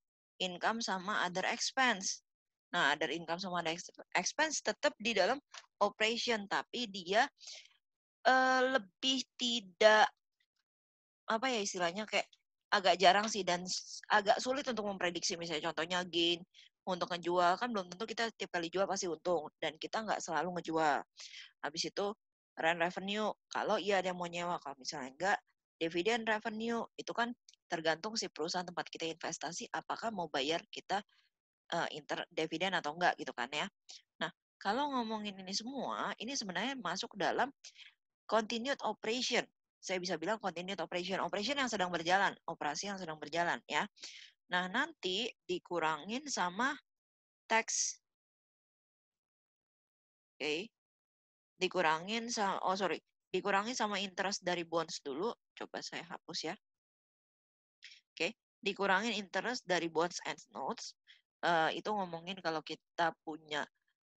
income sama other expense. Nah, other income sama other expense tetap di dalam operation, tapi dia lebih tidak apa ya istilahnya kayak agak jarang sih dan agak sulit untuk memprediksi. Misalnya contohnya gain untuk ngejual kan belum tentu kita tiap kali jual pasti untung dan kita nggak selalu ngejual. Habis itu rent revenue kalau iya ada yang mau nyewa, kalau misalnya enggak dividen revenue itu kan tergantung si perusahaan tempat kita investasi apakah mau bayar kita dividen atau enggak gitu kan ya. Nah, kalau ngomongin ini semua, ini sebenarnya masuk dalam continued operation. Saya bisa bilang continued operation. Operation yang sedang berjalan. Operasi yang sedang berjalan ya. Nah, nanti dikurangin sama tax. Oke. Dikurangin sama interest dari bonds dulu. Coba saya hapus ya. Oke. Dikurangin interest dari bonds and notes. Itu ngomongin kalau kita punya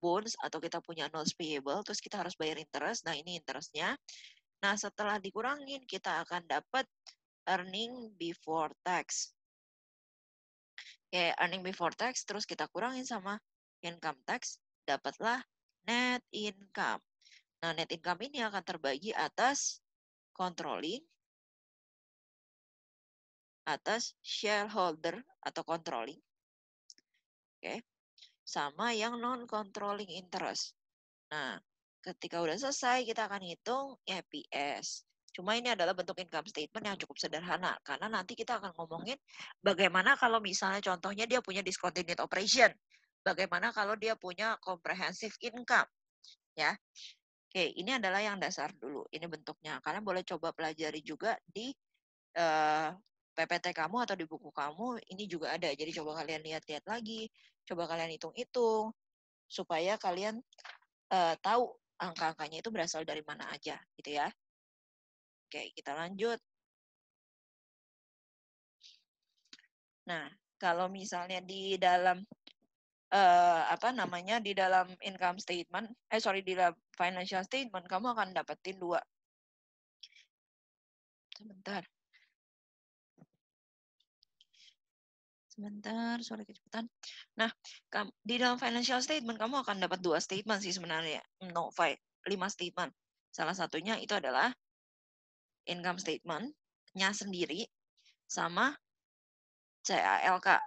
bonds atau kita punya notes payable, terus kita harus bayar interest. Nah, ini interestnya. Nah, setelah dikurangin, kita akan dapat earning before tax. Kayak earning before tax, terus kita kurangin sama income tax, dapatlah net income. Nah, net income ini akan terbagi atas controlling, atas shareholder atau controlling, oke, sama yang non-controlling interest. Nah, ketika udah selesai, kita akan hitung EPS. Cuma ini adalah bentuk income statement yang cukup sederhana, karena nanti kita akan ngomongin bagaimana kalau misalnya contohnya dia punya discontinued operation, bagaimana kalau dia punya comprehensive income, ya. Oke, ini adalah yang dasar dulu, ini bentuknya. Kalian boleh coba pelajari juga di PPT kamu atau di buku kamu, ini juga ada. Jadi coba kalian lihat-lihat lagi, coba kalian hitung-hitung, supaya kalian tahu angka-angkanya itu berasal dari mana aja gitu ya. Oke, kita lanjut. Nah, kalau misalnya di dalam di dalam income statement, di dalam financial statement kamu akan dapetin dua. Sebentar. Sebentar, sorry kecepatan. Nah, di dalam financial statement kamu akan dapat 2 statement sih sebenarnya. No, 5 statement. Salah satunya itu adalah income statement-nya sendiri sama CALK,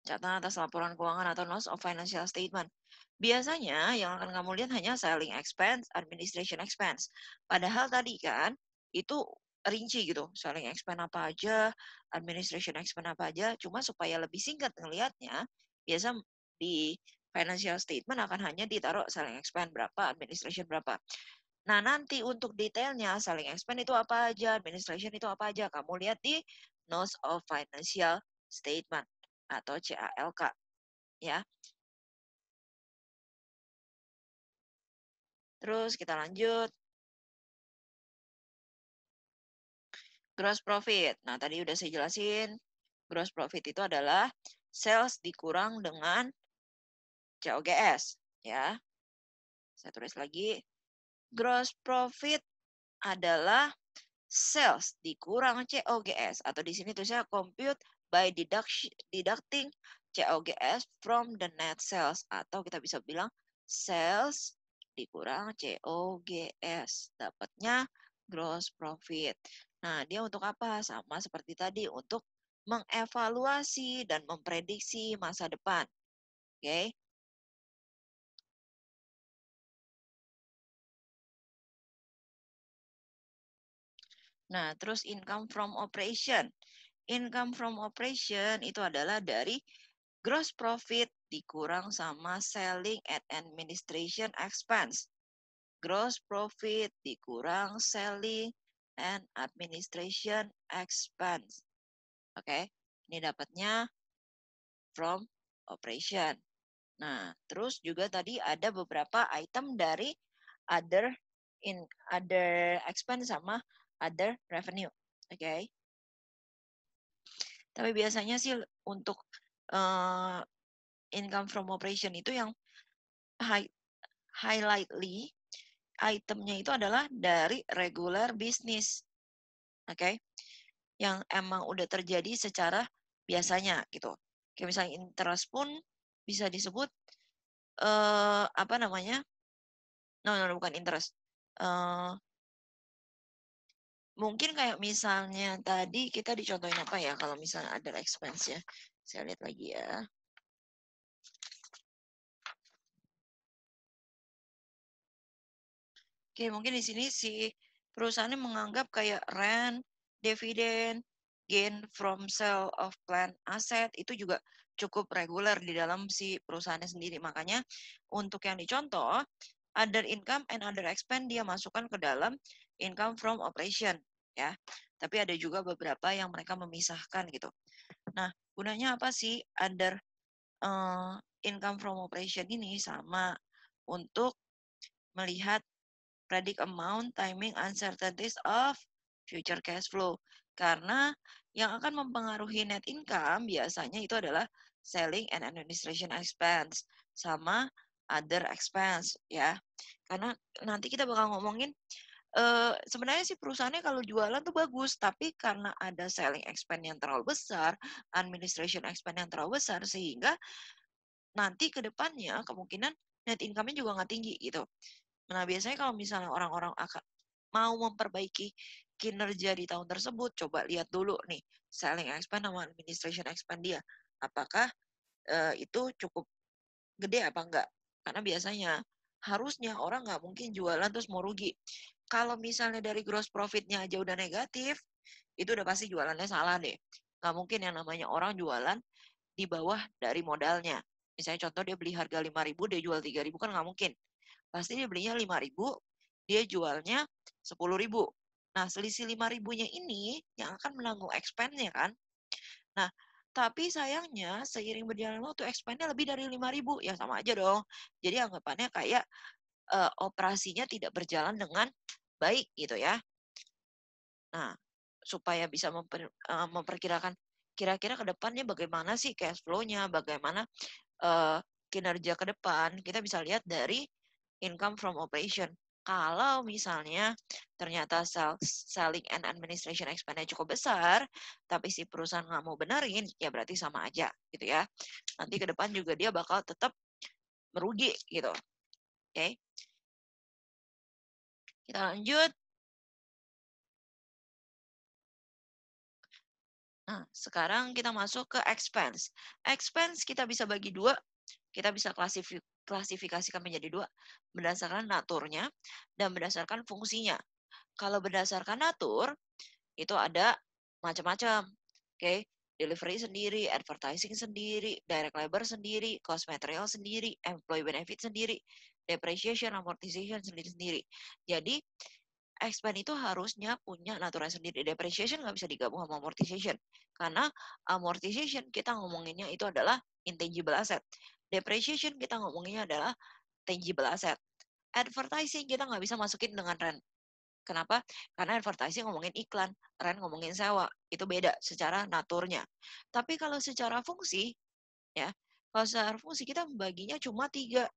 catatan atas laporan keuangan atau notes of financial statement. Biasanya yang akan kamu lihat hanya selling expense, administration expense. Padahal tadi kan itu rinci gitu, selling expense apa aja, administration expense apa aja. Cuma supaya lebih singkat ngelihatnya, biasa di financial statement akan hanya ditaruh selling expense berapa, administration berapa. Nah, nanti untuk detailnya selling expense itu apa aja, administration itu apa aja, kamu lihat di notes of financial statement atau CALK ya. Terus kita lanjut gross profit. Nah, tadi udah saya jelasin, gross profit itu adalah sales dikurang dengan COGS ya. Saya tulis lagi, gross profit adalah sales dikurang COGS atau di sini tulisnya compute by deducting COGS from the net sales atau kita bisa bilang sales dikurang COGS dapatnya gross profit. Nah, dia untuk apa? Sama seperti tadi untuk mengevaluasi dan memprediksi masa depan. Oke. Okay? Nah, terus income from operation. Income from operation itu adalah dari gross profit dikurang sama selling and administration expense. Gross profit dikurang selling and administration expense. Oke, ini dapatnya from operation. Nah, terus juga tadi ada beberapa item dari other other expense sama other revenue. Oke. Tapi biasanya sih untuk uh, income from operation itu yang highlightly itemnya itu adalah dari regular business. Oke. Okay? Yang emang udah terjadi secara biasanya gitu. Kayak misalnya interest pun bisa disebut apa namanya? No, bukan interest. Mungkin kayak misalnya tadi kita dicontohin apa ya kalau misalnya ada expense ya. Saya lihat lagi ya. Oke, mungkin di sini si perusahaannya menganggap kayak rent, dividen, gain from sale of plant asset itu juga cukup reguler di dalam si perusahaannya sendiri. Makanya untuk yang dicontoh, other income and other expense dia masukkan ke dalam income from operation ya. Tapi ada juga beberapa yang mereka memisahkan gitu. Nah, gunanya apa sih other income from operation ini? Sama untuk melihat predict amount, timing, uncertainties of future cash flow. Karena yang akan mempengaruhi net income biasanya itu adalah selling and administration expense sama other expense ya. Karena nanti kita bakal ngomongin sebenarnya sih perusahaannya kalau jualan tuh bagus, tapi karena ada selling expense yang terlalu besar, administration expense yang terlalu besar sehingga nanti ke depannya kemungkinan net income-nya juga nggak tinggi gitu. Nah, biasanya kalau misalnya orang-orang akan mau memperbaiki kinerja di tahun tersebut, coba lihat dulu nih selling expense sama administration expense dia. Apakah itu cukup gede apa enggak? Karena biasanya harusnya orang nggak mungkin jualan terus mau rugi. Kalau misalnya dari gross profit-nya aja udah negatif, itu udah pasti jualannya salah deh. Nggak mungkin yang namanya orang jualan di bawah dari modalnya. Misalnya contoh dia beli harga 5.000, dia jual 3.000 kan nggak mungkin. Pasti dia belinya 5.000, dia jualnya 10.000. Nah, selisih 5.000-nya ini yang akan menanggung expense-nya kan. Nah, tapi sayangnya seiring berjalan waktu expense-nya lebih dari 5.000, ya sama aja dong. Jadi anggapannya kayak operasinya tidak berjalan dengan baik gitu ya. Nah, supaya bisa memperkirakan kira-kira ke depannya bagaimana sih cash flow-nya, bagaimana kinerja ke depan, kita bisa lihat dari income from operation. Kalau misalnya ternyata selling and administration expense cukup besar, tapi si perusahaan nggak mau benerin, ya berarti sama aja gitu ya. Nanti ke depan juga dia bakal tetap merugi gitu. Oke, kita lanjut. Nah, sekarang kita masuk ke expense. Expense kita bisa bagi dua, kita bisa klasifikasikan menjadi dua, berdasarkan naturnya dan berdasarkan fungsinya. Kalau berdasarkan natur, itu ada macam-macam. Oke, delivery sendiri, advertising sendiri, direct labor sendiri, cost material sendiri, employee benefit sendiri, depreciation, amortization sendiri-sendiri. Jadi, expense itu harusnya punya naturnya sendiri. Depreciation nggak bisa digabung sama amortization. Karena amortization kita ngomonginnya itu adalah intangible asset. Depreciation kita ngomonginnya adalah tangible asset. Advertising kita nggak bisa masukin dengan rent. Kenapa? Karena advertising ngomongin iklan, rent ngomongin sewa. Itu beda secara naturnya. Tapi kalau secara fungsi, ya, kalau secara fungsi kita baginya cuma tiga.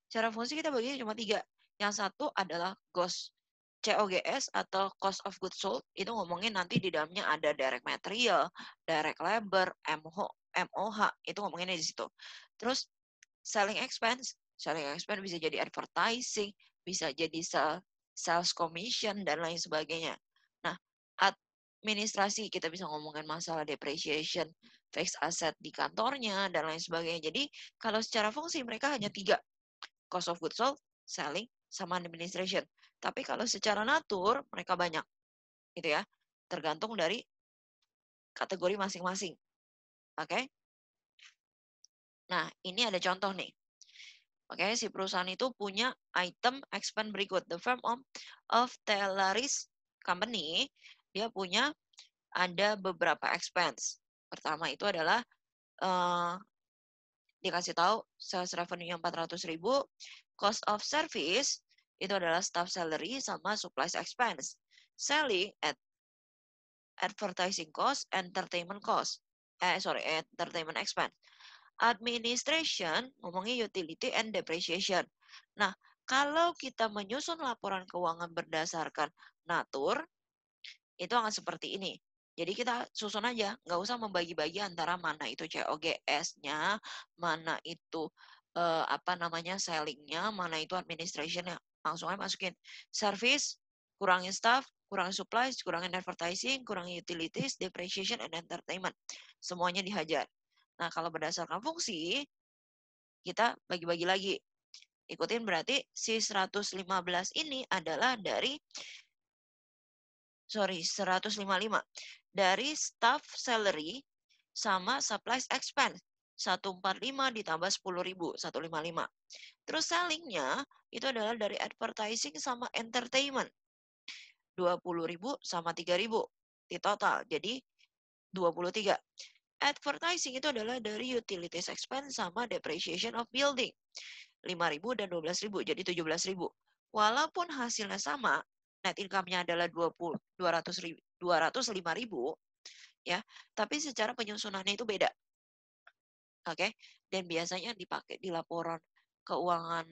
Secara fungsi kita baginya cuma tiga. Yang satu adalah COGS atau cost of goods sold. Itu ngomongin nanti di dalamnya ada direct material, direct labor, MOH. Itu ngomonginnya di situ. Terus selling expense. Selling expense bisa jadi advertising, bisa jadi sales commission, dan lain sebagainya. Nah, administrasi kita bisa ngomongin masalah depreciation, fixed asset di kantornya, dan lain sebagainya. Jadi, kalau secara fungsi mereka hanya tiga. Cost of goods sold, selling, sama administration. Tapi kalau secara natur, mereka banyak. Gitu ya. Tergantung dari kategori masing-masing. Oke? Nah, ini ada contoh nih. Oke, si perusahaan itu punya item expense berikut. The firm of Tellaris Company, dia punya ada beberapa expense. Pertama itu adalah dikasih tahu sales revenue yang 400.000, cost of service itu adalah staff salary sama supplies expense. Selling at advertising cost, entertainment cost. Entertainment expense. Administration ngomongin utility and depreciation. Nah, kalau kita menyusun laporan keuangan berdasarkan natur, itu akan seperti ini. Jadi kita susun aja, nggak usah membagi-bagi antara mana itu COGS-nya, mana itu selling-nya, mana itu administration-nya. Langsung aja masukin service, kurangin staff, kurangin supplies, kurangin advertising, kurangin utilities, depreciation, and entertainment. Semuanya dihajar. Nah, kalau berdasarkan fungsi, kita bagi-bagi lagi. Ikutin berarti si 115 ini adalah dari 155 dari staff salary sama supplies expense. 145 ditambah 10.000, 155. Terus sellingnya itu adalah dari advertising sama entertainment. 20.000 sama 3.000 di total. Jadi 23. Advertising itu adalah dari utilities expense sama depreciation of building. 5.000 dan 12.000, jadi 17.000. Walaupun hasilnya sama, net income-nya adalah 205.000, ya, tapi secara penyusunannya itu beda. Oke, dan biasanya dipakai di laporan keuangan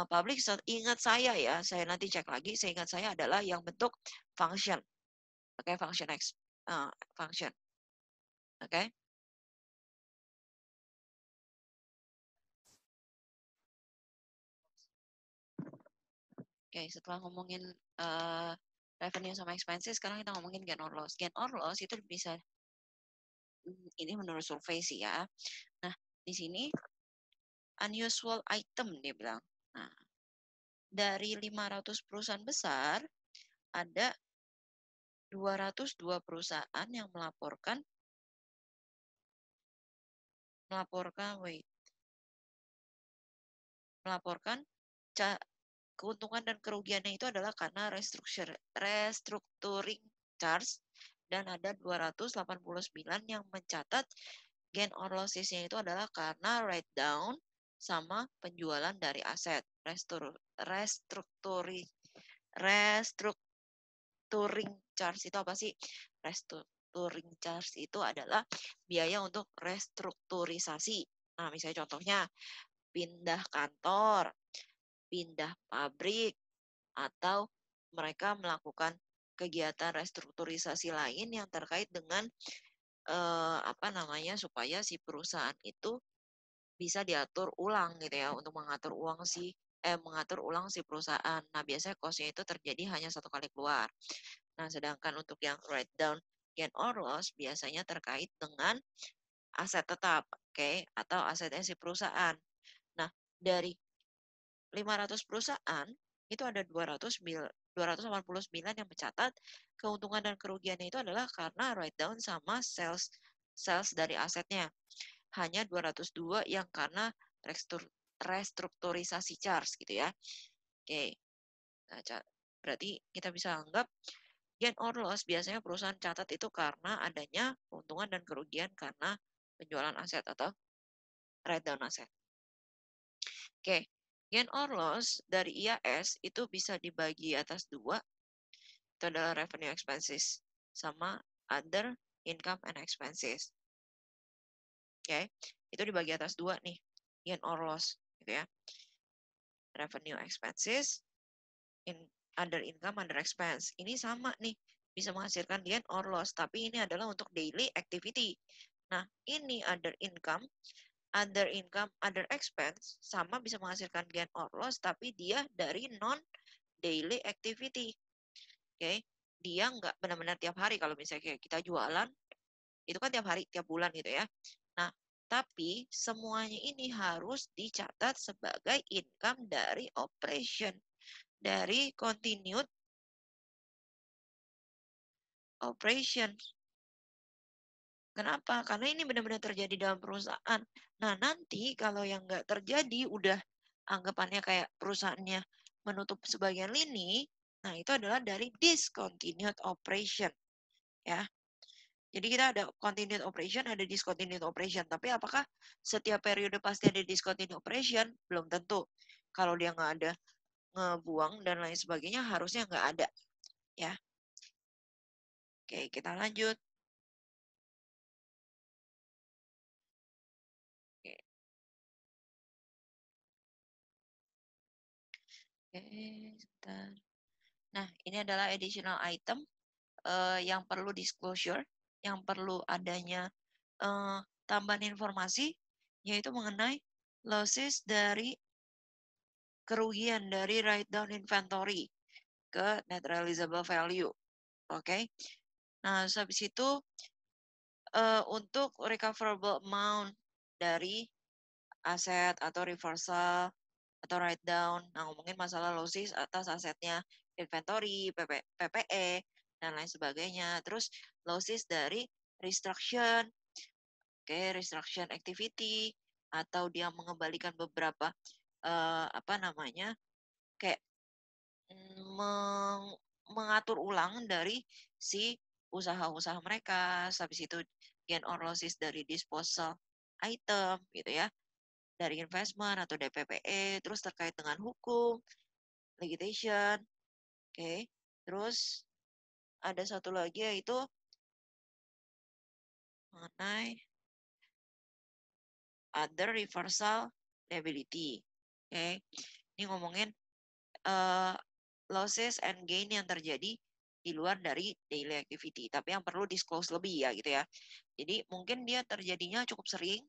publik. Ingat saya ya, saya nanti cek lagi. Saya ingat saya adalah yang bentuk function, oke, function, oke. Oke, setelah ngomongin revenue sama expenses, sekarang kita ngomongin gain or loss. Gain or loss itu bisa, ini menurut survei sih ya. Nah, di sini unusual item dia bilang. Nah, dari 500 perusahaan besar, ada 202 perusahaan yang melaporkan keuntungan dan kerugiannya itu adalah karena restructuring charge, dan ada 289 yang mencatat gain or losses-nya itu adalah karena write down sama penjualan dari aset. Restructuring charge itu apa sih? Restructuring charge itu adalah biaya untuk restrukturisasi. Nah, misalnya contohnya pindah kantor, pindah pabrik, atau mereka melakukan kegiatan restrukturisasi lain yang terkait dengan apa namanya, supaya si perusahaan itu bisa diatur ulang gitu ya, untuk mengatur ulang si perusahaan. Nah, biasanya cost-nya itu terjadi hanya satu kali keluar. Nah, sedangkan untuk yang write down gain or loss biasanya terkait dengan aset tetap, oke, atau asetnya si perusahaan. Nah, dari 500 perusahaan, itu ada 289 yang mencatat keuntungan dan kerugiannya itu adalah karena write down sama sales sales dari asetnya. Hanya 202 yang karena restrukturisasi charge gitu ya. Oke. Nah, berarti kita bisa anggap gain or loss biasanya perusahaan catat itu karena adanya keuntungan dan kerugian karena penjualan aset atau write down aset. Oke, gain or loss dari IAS itu bisa dibagi atas dua, itu adalah revenue expenses sama other income and expenses. Oke, itu dibagi atas dua nih, gain or loss, gitu ya. Revenue expenses, other income, other expense. Ini sama nih, bisa menghasilkan gain or loss, tapi ini adalah untuk daily activity. Nah, ini other income, other expense, sama bisa menghasilkan gain or loss, tapi dia dari non-daily activity. Oke, dia nggak benar-benar tiap hari. Kalau misalnya kayak kita jualan, itu kan tiap hari, tiap bulan gitu ya. Nah, tapi semuanya ini harus dicatat sebagai income dari operation, dari continued operation. Kenapa? Karena ini benar-benar terjadi dalam perusahaan. Nah, nanti kalau yang nggak terjadi, udah anggapannya kayak perusahaannya menutup sebagian lini, nah itu adalah dari discontinued operation. Ya, jadi kita ada continued operation, ada discontinued operation. Tapi apakah setiap periode pasti ada discontinued operation? Belum tentu. Kalau dia nggak ada ngebuang dan lain sebagainya, harusnya nggak ada. Ya, oke, kita lanjut. Oke, sebentar. Nah, ini adalah additional item yang perlu disclosure, yang perlu adanya tambahan informasi, yaitu mengenai losses dari kerugian dari write down inventory ke net realizable value. Oke. Nah, habis itu untuk recoverable amount dari aset atau reversal atau write down. Nah, ngomongin masalah losses atas asetnya inventory, PPE, dan lain sebagainya. Terus losses dari restruction, restruction activity, atau dia mengembalikan beberapa apa namanya, kayak mengatur ulang dari si usaha-usaha mereka. Habis itu gain or losses dari disposal item gitu ya, dari investment atau DPPE, terus terkait dengan hukum, litigation, oke. Terus ada satu lagi yaitu mengenai other reversal liability, oke. Ini ngomongin uh, losses and gain yang terjadi di luar dari daily activity, tapi yang perlu disclose lebih ya gitu ya. Jadi mungkin dia terjadinya cukup sering,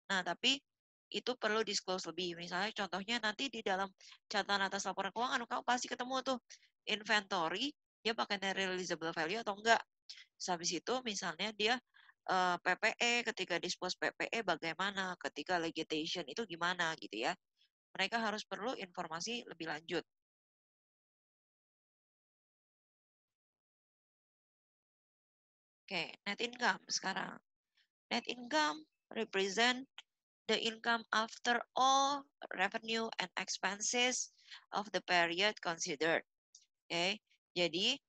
nah tapi itu perlu disclose lebih. Misalnya contohnya nanti di dalam catatan atas laporan keuangan kamu pasti ketemu tuh inventory dia pakai net realizable value atau enggak. Habis itu misalnya dia PPE, ketika dispose PPE bagaimana, ketika liquidation itu gimana gitu ya. Mereka harus perlu informasi lebih lanjut. Oke, net income sekarang. Net income represent the income after all revenue and expenses of the period considered. Oke, jadi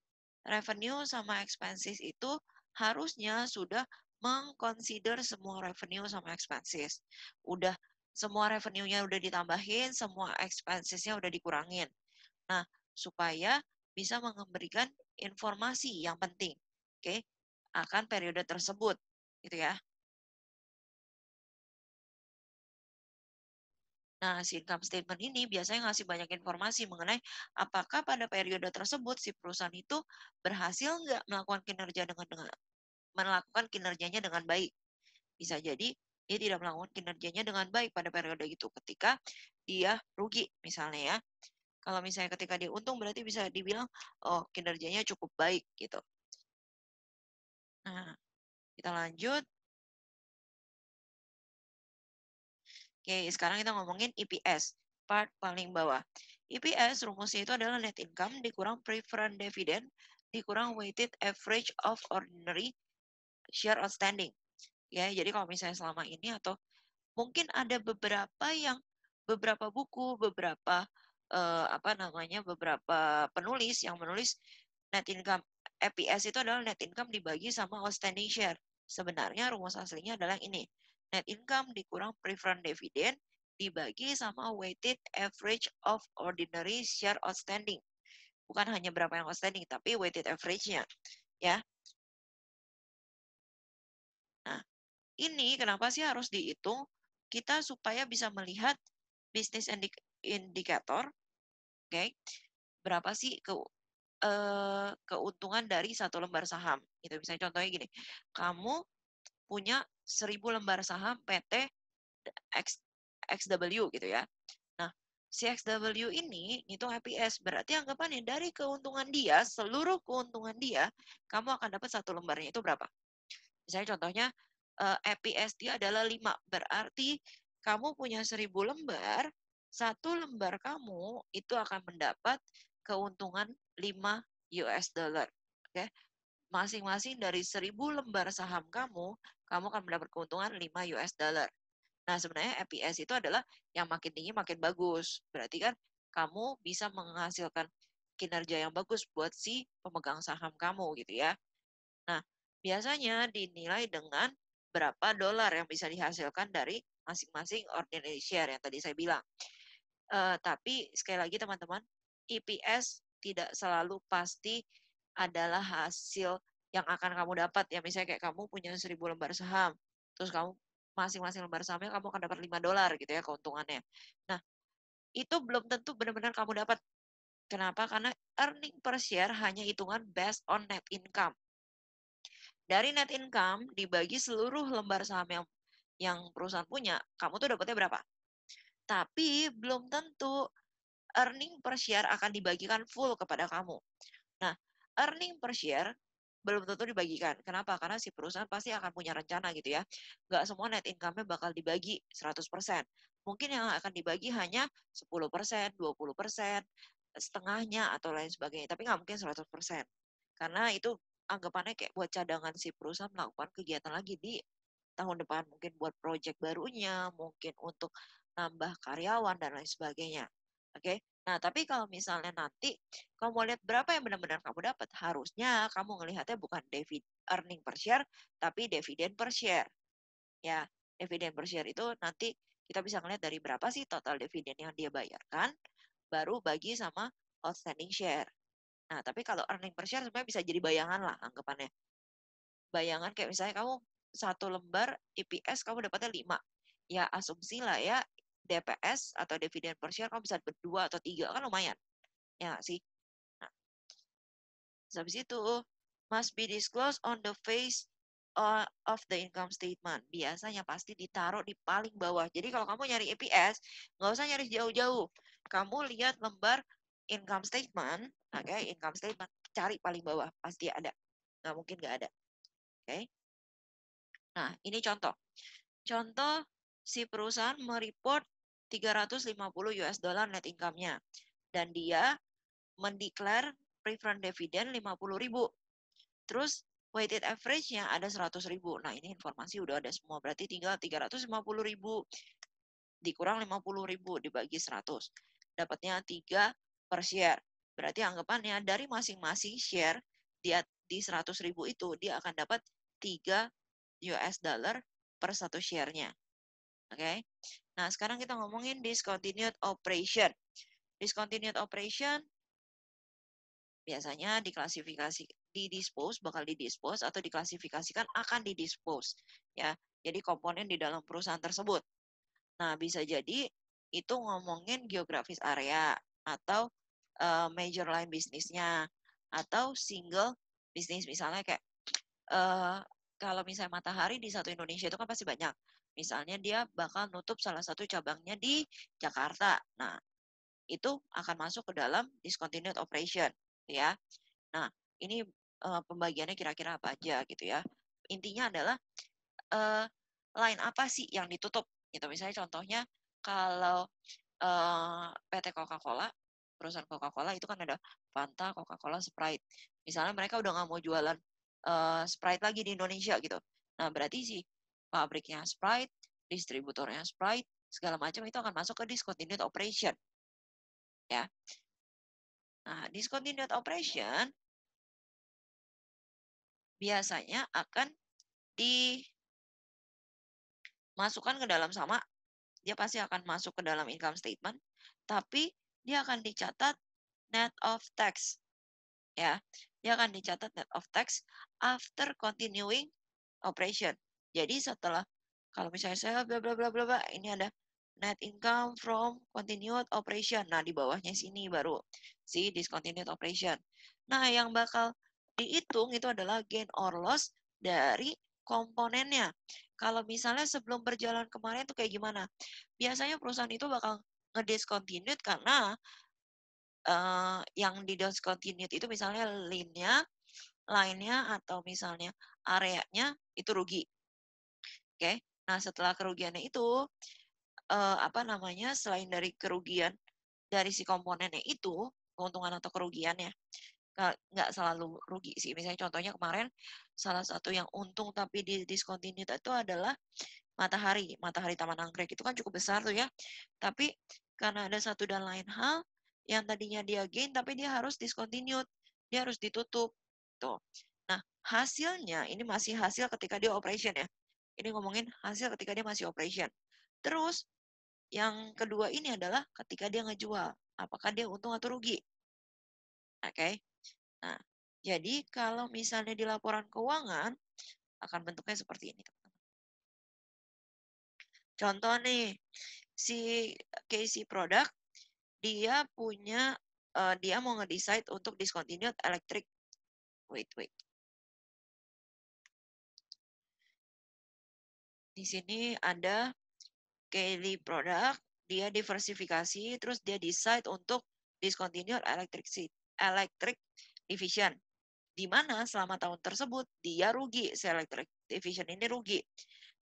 revenue sama expenses itu harusnya sudah mengconsider semua revenue sama expenses. Udah semua revenue-nya udah ditambahin, semua expenses-nya udah dikurangin. Nah, supaya bisa memberikan informasi yang penting, oke, akan periode tersebut, gitu ya. Nah, si income statement ini biasanya ngasih banyak informasi mengenai apakah pada periode tersebut si perusahaan itu berhasil nggak melakukan kinerjanya dengan baik. Bisa jadi dia tidak melakukan kinerjanya dengan baik pada periode itu ketika dia rugi misalnya ya. Kalau misalnya ketika dia untung berarti bisa dibilang oh kinerjanya cukup baik gitu. Nah, kita lanjut. Oke, sekarang kita ngomongin EPS, part paling bawah. EPS rumusnya itu adalah net income dikurang preferred dividend dikurang weighted average of ordinary share outstanding. Ya, jadi kalau misalnya selama ini atau mungkin ada beberapa buku, beberapa penulis yang menulis net income EPS itu adalah net income dibagi sama outstanding share. Sebenarnya rumus aslinya adalah ini. Net income dikurang preferred dividend dibagi sama weighted average of ordinary share outstanding. Bukan hanya berapa yang outstanding, tapi weighted average-nya. Ya. Nah, ini kenapa sih harus dihitung? Kita supaya bisa melihat bisnis indikator, oke? Okay? Berapa sih keuntungan dari satu lembar saham? Gitu. Misalnya contohnya gini, kamu punya 1.000 lembar saham PT X, XW gitu ya. Nah, si XW ini itu EPS, berarti anggapannya dari keuntungan dia, seluruh keuntungan dia, kamu akan dapat satu lembarnya itu berapa? Misalnya contohnya EPS dia adalah 5, berarti kamu punya 1.000 lembar, satu lembar kamu itu akan mendapat keuntungan 5 US dollar. Oke, masing-masing dari 1.000 lembar saham kamu akan mendapat keuntungan 5 US dollar. Nah, sebenarnya EPS itu adalah yang makin tinggi makin bagus. Berarti kan kamu bisa menghasilkan kinerja yang bagus buat si pemegang saham kamu gitu ya. Nah, biasanya dinilai dengan berapa dolar yang bisa dihasilkan dari masing-masing ordinary share yang tadi saya bilang. Tapi sekali lagi teman-teman, EPS tidak selalu pasti adalah hasil yang akan kamu dapat. Ya misalnya kayak kamu punya 1.000 lembar saham, terus kamu masing-masing lembar sahamnya kamu akan dapat 5 dolar gitu ya keuntungannya. Nah, itu belum tentu benar-benar kamu dapat. Kenapa? Karena earning per share hanya hitungan based on net income. Dari net income dibagi seluruh lembar saham yang perusahaan punya, kamu tuh dapatnya berapa? Tapi belum tentu earning per share akan dibagikan full kepada kamu. Nah, earning per share belum tentu dibagikan. Kenapa? Karena si perusahaan pasti akan punya rencana gitu ya. Nggak semua net income-nya bakal dibagi 100%. Mungkin yang akan dibagi hanya 10%, 20%, setengahnya atau lain sebagainya. Tapi nggak mungkin 100%. Karena itu anggapannya kayak buat cadangan si perusahaan melakukan kegiatan lagi di tahun depan. Mungkin buat project barunya, mungkin untuk nambah karyawan dan lain sebagainya. Oke, nah tapi kalau misalnya nanti kamu mau lihat berapa yang benar-benar kamu dapat, harusnya kamu ngelihatnya bukan earning per share, tapi dividen per share. Ya, dividen per share itu nanti kita bisa ngelihat dari berapa sih total dividen yang dia bayarkan, baru bagi sama outstanding share. Nah, tapi kalau earning per share sebenarnya bisa jadi bayangan lah anggapannya. Bayangan kayak misalnya kamu satu lembar EPS kamu dapatnya 5. Ya asumsi lah ya DPS atau dividen per share kamu bisa dapat 2 atau 3 kan lumayan. Ya sih. Nah, habis itu must be disclosed on the face of the income statement. Biasanya pasti ditaruh di paling bawah. Jadi kalau kamu nyari EPS, nggak usah nyari jauh-jauh. Kamu lihat lembar income statement, oke, okay, income statement, cari paling bawah, pasti ada. Nggak mungkin nggak ada. Oke. Okay? Nah, ini contoh. Contoh si perusahaan mereport 350 US dollar net income-nya. Dan dia mendeklar preferred dividend 50.000. Terus weighted average-nya ada 100.000. Nah, ini informasi udah ada semua. Berarti tinggal 350.000 dikurang 50.000 dibagi 100. Dapatnya 3 per share. Berarti anggapannya dari masing-masing share di 100.000 itu dia akan dapat 3 US dollar per satu share-nya. Oke. Okay? Nah, sekarang kita ngomongin discontinued operation. Discontinued operation biasanya diklasifikasi bakal didispose atau diklasifikasikan akan didispose ya. Jadi komponen di dalam perusahaan tersebut. Nah, bisa jadi itu ngomongin geografis area atau major line bisnisnya atau single bisnis misalnya kayak eh, kalau misalnya Matahari di satu Indonesia itu kan pasti banyak. Misalnya dia bakal nutup salah satu cabangnya di Jakarta. Nah, itu akan masuk ke dalam discontinued operation, ya. Nah, ini pembagiannya kira-kira apa aja gitu ya. Intinya adalah eh, line apa sih yang ditutup gitu. Misalnya contohnya kalau PT Coca-Cola, perusahaan Coca-Cola itu kan ada Fanta, Coca-Cola, Sprite. Misalnya mereka udah nggak mau jualan Sprite lagi di Indonesia gitu. Nah, berarti sih pabriknya Sprite, distributornya Sprite, segala macam itu akan masuk ke discontinued operation, ya. Nah, discontinued operation biasanya akan dimasukkan ke dalam sama, dia pasti akan masuk ke dalam income statement, tapi dia akan dicatat net of tax, ya. Dia akan dicatat net of tax after continuing operation. Jadi setelah kalau misalnya saya bla bla bla bla bla, ini ada net income from continued operation. Nah, di bawahnya sini baru si discontinued operation. Nah, yang bakal dihitung itu adalah gain or loss dari komponennya. Kalau misalnya sebelum berjalan kemarin itu kayak gimana? Biasanya perusahaan itu bakal ngediscontinued karena yang di discontinued itu misalnya line-nya atau misalnya areanya itu rugi. Oke. Nah, setelah kerugiannya itu apa namanya? Selain dari kerugian dari si komponennya itu, keuntungan atau kerugiannya nggak selalu rugi sih. Misalnya contohnya kemarin salah satu yang untung tapi di discontinued itu adalah Matahari Taman Anggrek itu kan cukup besar tuh ya. Tapi karena ada satu dan lain hal yang tadinya dia gain tapi dia harus discontinued, dia harus ditutup. Tuh. Nah, hasilnya ini masih hasil ketika dia operation ya. Ini ngomongin hasil ketika dia masih operation. Terus yang kedua ini adalah ketika dia ngejual, apakah dia untung atau rugi? Oke. Nah, jadi kalau misalnya di laporan keuangan akan bentuknya seperti ini, teman-teman. Contoh nih, si KC Product dia punya dia mau nge-decide untuk discontinued electric. Wait. Di sini ada Kelly Product, dia diversifikasi, terus dia decide untuk discontinued electric division. Di mana selama tahun tersebut dia rugi, si electric division ini rugi.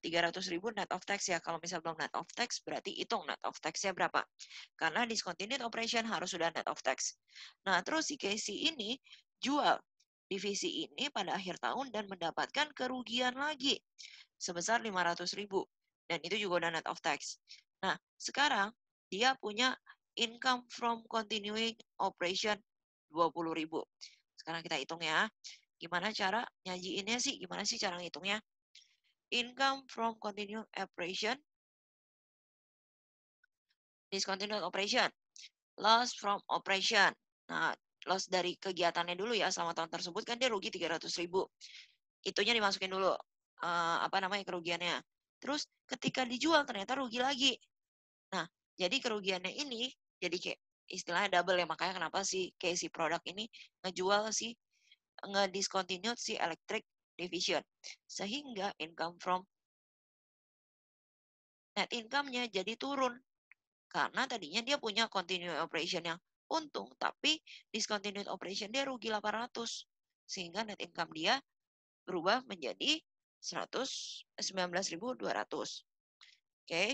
300.000 net of tax ya. Kalau misal belum net of tax, berarti hitung net of tax-nya berapa. Karena discontinued operation harus sudah net of tax. Nah, terus si Casey ini jual divisi ini pada akhir tahun dan mendapatkan kerugian lagi sebesar 500.000. Dan itu juga udah net of tax. Nah, sekarang dia punya income from continuing operation 20.000. Sekarang kita hitung ya. Gimana cara nyajiinnya sih? Gimana sih cara ngitungnya? Income from continuing operation, discontinued operation, loss from operation. Nah, loss dari kegiatannya dulu ya selama tahun tersebut kan dia rugi 300.000. Itunya dimasukin dulu apa namanya kerugiannya. Terus ketika dijual ternyata rugi lagi. Nah, jadi kerugiannya ini jadi kayak istilahnya double ya, makanya kenapa sih kayak si produk ini ngejual si nge-discontinued si electric division. Sehingga income from net income-nya jadi turun. Karena tadinya dia punya continuing operation yang untung, tapi discontinued operation dia rugi 800. Sehingga net income dia berubah menjadi 19.200. Oke.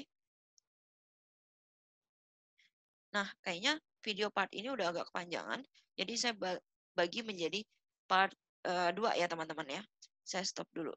Nah, kayaknya video part ini udah agak kepanjangan. Jadi saya bagi menjadi part 2 ya teman-teman ya. Saya stop dulu.